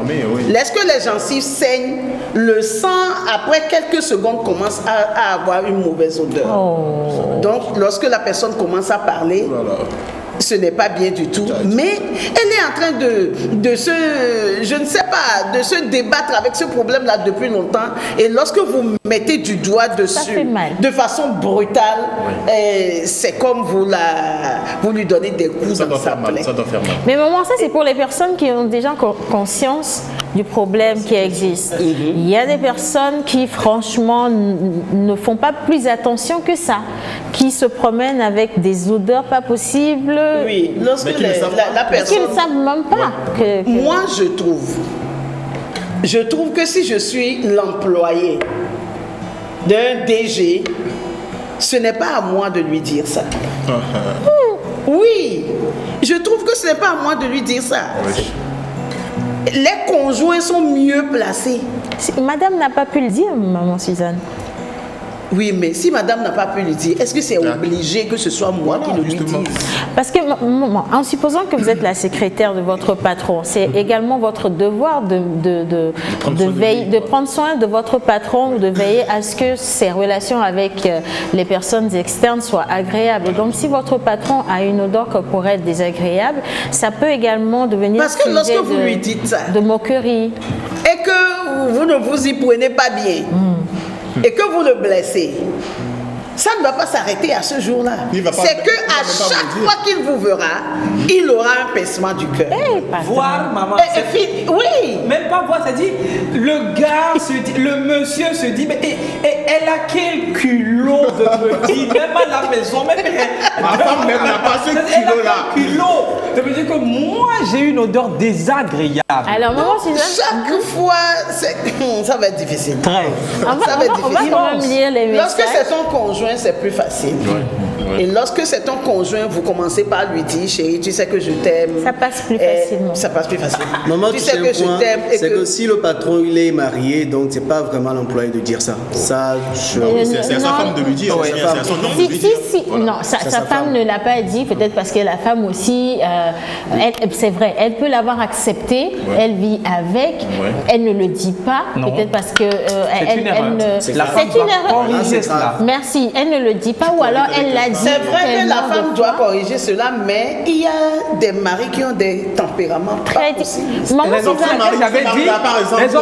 lorsque les gencives saignent, le sang, après quelques secondes, commence à avoir une mauvaise odeur. Donc, lorsque la personne commence à parler, ce n'est pas bien du tout. Mais elle est en train de se débattre avec ce problème-là depuis longtemps. Et lorsque vous mettez du doigt dessus, de façon brutale, c'est comme vous lui donnez des coups dans sa plaie. Ça doit faire mal. Mais maman, ça c'est pour les personnes qui ont déjà conscience du problème qui existe. Il y a des personnes qui franchement ne font pas plus attention que ça, qui se promènent avec des odeurs pas possibles. Oui, lorsque la personne... Qu'ils ne savent même pas. Moi, je trouve que si je suis l'employé d'un DG, ce n'est pas à moi de lui dire ça. Oui, je trouve que ce n'est pas à moi de lui dire ça. Les conjoints sont mieux placés. Madame n'a pas pu le dire, maman Suzanne. Oui, mais si madame n'a pas pu le dire, est-ce que c'est obligé que ce soit moi qui le lui dise? Parce que, en supposant que vous êtes la secrétaire de votre patron, c'est également votre devoir de prendre soin de votre patron ou de veiller à ce que ses relations avec les personnes externes soient agréables. Et donc, si votre patron a une odeur corporelle désagréable, ça peut également devenir parce que lorsque vous lui dites ça, de moquerie. Et que vous ne vous y prenez pas bien, et que vous le blessez, ça ne va pas s'arrêter à ce jour-là. C'est qu'à chaque fois qu'il vous verra, il aura un pincement du cœur. Voir, maman. Oui. Même pas voir, c'est-à-dire, le gars se dit, le monsieur se dit, mais elle a quel culot de me dire, même à la maison, même ma femme même n'a pas ce culot-là. Ça veut dire que moi, j'ai une odeur désagréable. Alors, maman, chaque fois, ça va être difficile. Ça va être difficile. Lorsque c'est ton conjoint, c'est plus facile. Et lorsque c'est ton conjoint, vous commencez par lui dire, chérie, tu sais que je t'aime. Ça passe plus facilement. Ça passe plus facilement. Maman, tu sais que je t'aime. C'est que si le patron il est marié, donc c'est pas vraiment l'employé de dire ça. Ça, c'est à sa femme de lui dire. C'est à son homme de lui dire. Non, sa femme ne l'a pas dit, peut-être parce que la femme aussi, c'est vrai, elle peut l'avoir accepté, elle vit avec, elle ne le dit pas, peut-être parce que c'est une erreur. C'est une erreur. Merci, elle ne le dit pas ou alors elle l'a dit. C'est vrai que la femme doit corriger cela, mais il y a des maris qui ont des tempéraments pas possibles. Maman raison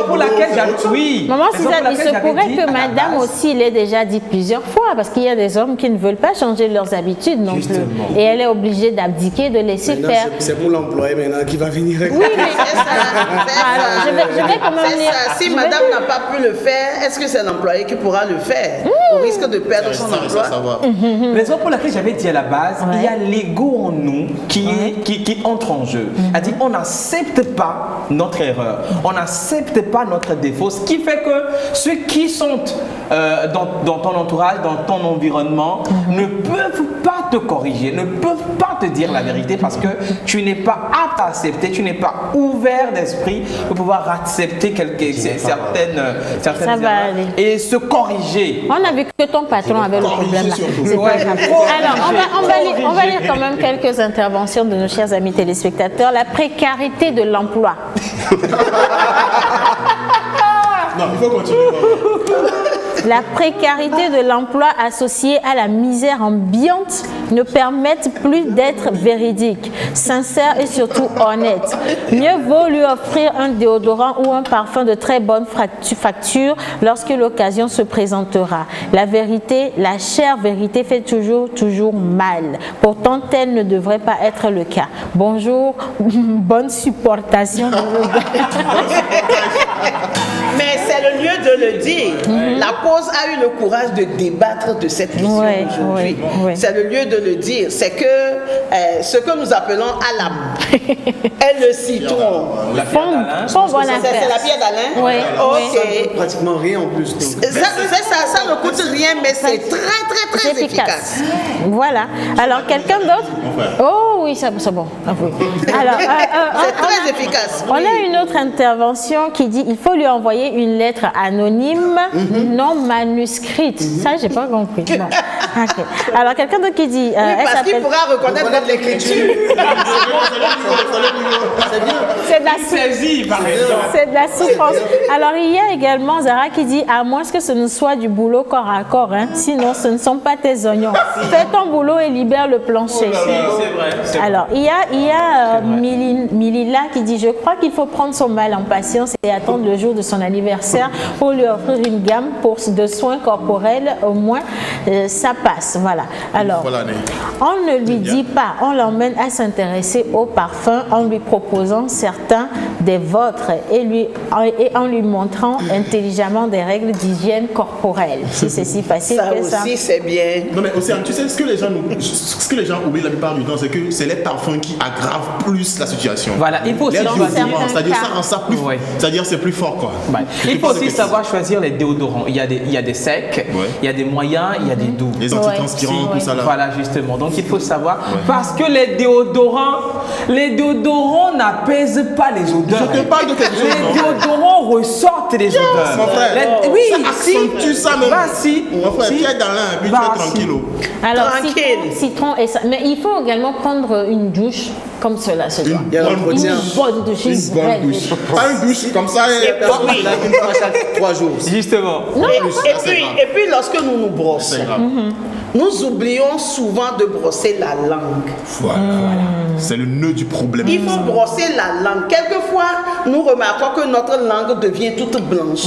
pour laquelle j'avais dit, oui. Maman Suzanne, il se pourrait que madame aussi l'ait déjà dit plusieurs fois, parce qu'il y a des hommes qui ne veulent pas changer leurs habitudes non plus. Et elle est obligée d'abdiquer, de laisser faire. C'est pour l'employé maintenant qui va venir. Oui, mais c'est ça. Alors, je vais quand même lire. Si madame n'a pas pu le faire, est-ce que c'est l'employé qui pourra le faire au risque de perdre son emploi? Raison pour laquelle j'avais dit à la base, il y a l'ego en nous qui entre en jeu. C'est-à-dire, on n'accepte pas notre erreur, on n'accepte pas notre défaut, ce qui fait que ceux qui sont dans ton entourage, dans ton environnement, ne peuvent pas te corriger, ne peuvent pas te dire la vérité parce que tu n'es pas apte à accepter, tu n'es pas ouvert d'esprit pour pouvoir accepter certaines erreurs et se corriger. On a vu que ton patron avait le problème là. Alors, on va lire quand même quelques interventions de nos chers amis téléspectateurs. La précarité de l'emploi. Non, il faut continuer. La précarité de l'emploi associée à la misère ambiante ne permettent plus d'être véridique, sincère et surtout honnête. Mieux vaut lui offrir un déodorant ou un parfum de très bonne facture lorsque l'occasion se présentera. La vérité, la chère vérité fait toujours mal. Pourtant, tel ne devrait pas être le cas. Bonjour, bonne supportation. Mais c'est le lieu de le dire. La pause a eu le courage de débattre de cette question aujourd'hui. C'est le lieu de le dire. C'est que ce que nous appelons alam est le citron. Font bonne affaire. C'est la pierre d'Alain? Oui. Ok. Pratiquement rien en plus. Ça ne coûte rien, mais c'est très efficace. Voilà. Alors, quelqu'un d'autre? Oh oui, c'est bon. Alors, c'est très efficace. On a une autre intervention qui dit il faut lui envoyer une lettre anonyme, non manuscrite. Ça, j'ai pas compris. Bon. Okay. Alors, quelqu'un d'autre qui dit... parce qu'il pourra reconnaître notre écriture. C'est de la souffrance. Alors, il y a également Zara qui dit à moins que ce ne soit du boulot corps à corps, hein, sinon ce ne sont pas tes oignons. Fais ton boulot et libère le plancher. C'est vrai. Alors, il y a Milila qui dit je crois qu'il faut prendre son mal en patience et attendre le jour de son anniversaire pour lui offrir une gamme de soins corporels, au moins ça passe. Voilà. Alors, on ne lui dit pas, on l'emmène à s'intéresser au parfum en lui proposant certains des vôtres et en lui montrant intelligemment des règles d'hygiène corporelle. Si c'est si facile que ça. Ça aussi, c'est bien. Non mais Océane, tu sais, ce que les gens oublient la plupart du temps, c'est que c'est les parfums qui aggravent plus la situation. Voilà, il faut aussi c'est-à-dire ça rend ça plus, c'est-à-dire c'est plus fort quoi. Ouais. Il faut aussi savoir choisir les déodorants. Il y a des secs, il y a des moyens, il y a des doux. Les antitranspirants, tout ça là. Voilà, justement. Donc il faut savoir parce que les déodorants n'apaisent pas les odeurs. Je te parle de quelque chose. Les déodorants ressortent les odeurs. Mon frère, oui, ça accentue ça même. Mon frère, Pierre Dalin, puis tu es tranquille. Alors, citron et ça. Mais il faut également prendre une douche comme cela. Une bonne douche. Pas une douche comme ça. Une fois chaque 3 jours. Justement. Et puis lorsque nous nous brossons, nous oublions souvent de brosser la langue. Voilà. C'est le nœud du problème. Il faut brosser la langue. Quelquefois, nous remarquons que notre langue devient toute blanche.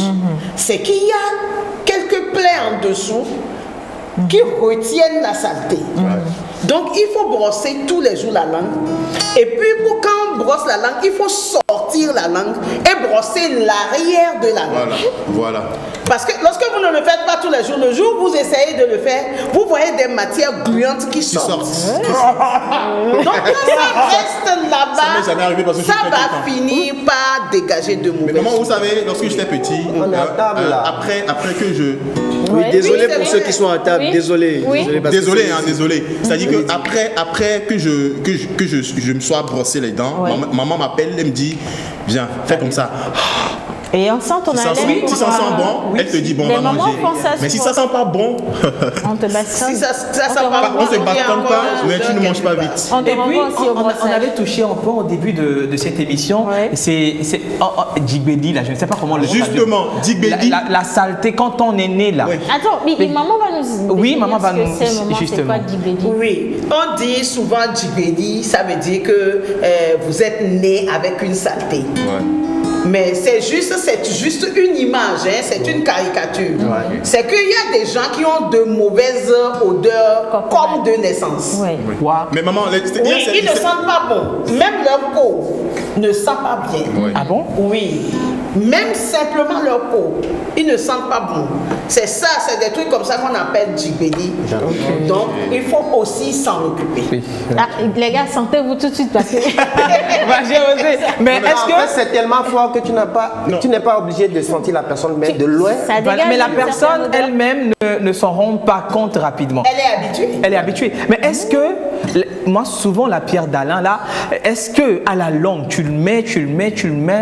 C'est qu'il y a quelques plaies en dessous qui retiennent la saleté. Donc, il faut brosser tous les jours la langue. Et puis, quand on brosse la langue, il faut sortir la langue et brosser l'arrière de la langue. Voilà. Parce que lorsque vous ne le faites pas tous les jours, le jour où vous essayez de le faire, vous voyez des matières gluantes qui sortent. Donc, quand ça reste là-bas, ça va finir par dégager de mauvais. Mais maman, vous savez, lorsque j'étais petit, après que je... Oui, désolé pour ceux qui sont à table, désolé. Désolé. C'est-à-dire que après que je me sois brossé les dents, maman m'appelle, elle me dit, viens, fais comme ça. Et on sent ton haleine. Si ça sent bon, elle te dit bon, on va manger. Mais si ça sent pas bon, on te bastonne. Si ça sent pas bon, on se bastonne pas, mais tu ne manges pas vite. Et puis, on avait touché un peu au début de cette émission. C'est Djigbedi, là, je ne sais pas comment le dire. Justement, Djigbedi. La saleté quand on est né là. Attends, mais maman va nous. Oui, maman va nous. Justement. Oui, on dit souvent Djigbedi, ça veut dire que vous êtes né avec une saleté. Mais c'est juste une image, c'est une caricature. C'est qu'il y a des gens qui ont de mauvaises odeurs comme de naissance. Mais maman, ils ne sentent pas bon. Même leur peau ne sent pas bien. Ah bon? Oui. Même simplement leur peau, ils ne sentent pas bon. C'est ça, c'est des trucs comme ça qu'on appelle Djigbedi. Donc, il faut aussi s'en occuper. Les gars, sentez-vous tout de suite parce que... j'ai osé. Mais est-ce que c'est tellement fort que tu n'es pas obligé de sentir la personne, mais de loin. Mais la personne elle-même ne s'en rend pas compte rapidement. Elle est habituée. Elle est habituée. Mais est-ce que moi souvent la pierre d'Alain là, est-ce que à la longue tu le mets,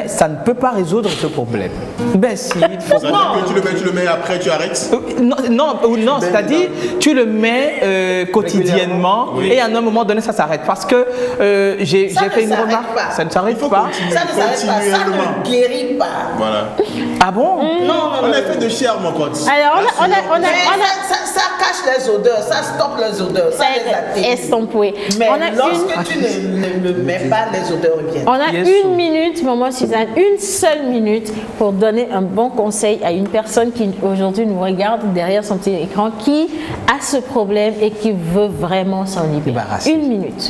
ça ne peut pas résoudre ce problème? Ben si. Ça veut dire que tu le mets après tu arrêtes? Non, c'est-à-dire tu le mets quotidiennement et à un moment donné ça s'arrête parce que j'ai fait une remarque. Ça ne s'arrête pas. Ça ne s'arrête pas, ça ne guérit pas. Voilà. Ah bon? Non. On est fait de chair, mon pote. Alors, ça cache les odeurs, ça stoppe les odeurs, ça les atténue. Estompé. Mais lorsque tu ne le mets pas, les odeurs reviennent. On a une minute, maman Suzanne, une seule minute pour donner un bon conseil à une personne qui aujourd'hui nous regarde derrière son petit écran, qui a ce problème et qui veut vraiment s'en libérer. Une minute.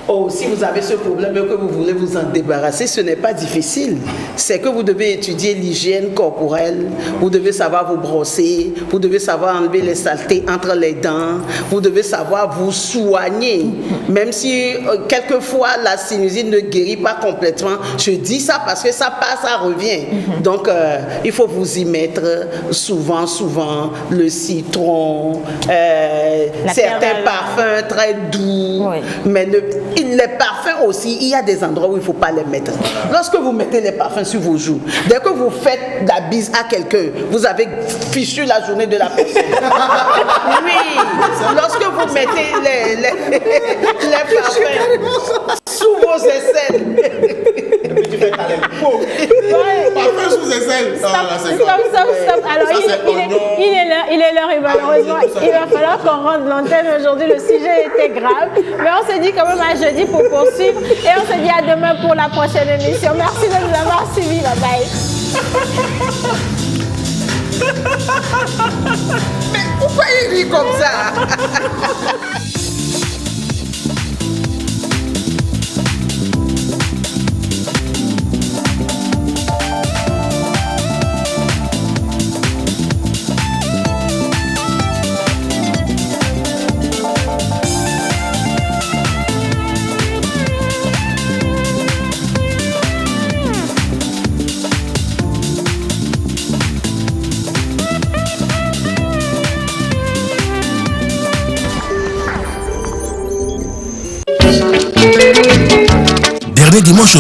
Oh, si vous avez ce problème et que vous voulez vous en débarrasser, ce n'est pas difficile. C'est que vous devez étudier l'hygiène corporelle, vous devez savoir vous brosser, vous devez savoir enlever les saletés entre les dents, vous devez savoir vous soigner. Même si quelquefois la sinusite ne guérit pas complètement, je dis ça parce que ça passe, ça revient. Donc, il faut vous y mettre souvent, le citron, certains parfums très doux, mais les parfums aussi, il y a des endroits où il ne faut pas les mettre. Lorsque vous mettez les parfums sur vos joues, dès que vous faites la bise à quelqu'un, vous avez fichu la journée de la personne. Oui, lorsque vous mettez les parfums sous vos aisselles. Tu fais parfum sous les aisselles. Stop. Alors, il est l'heure et malheureusement, il va falloir qu'on rende l'antenne aujourd'hui. Le sujet était grave, mais on se dit quand même à jeudi pour poursuivre et on se dit à demain pour la prochaine émission. Merci de nous avoir suivis. Bye bye. Mais pourquoi il rit comme ça? Dernier dimanche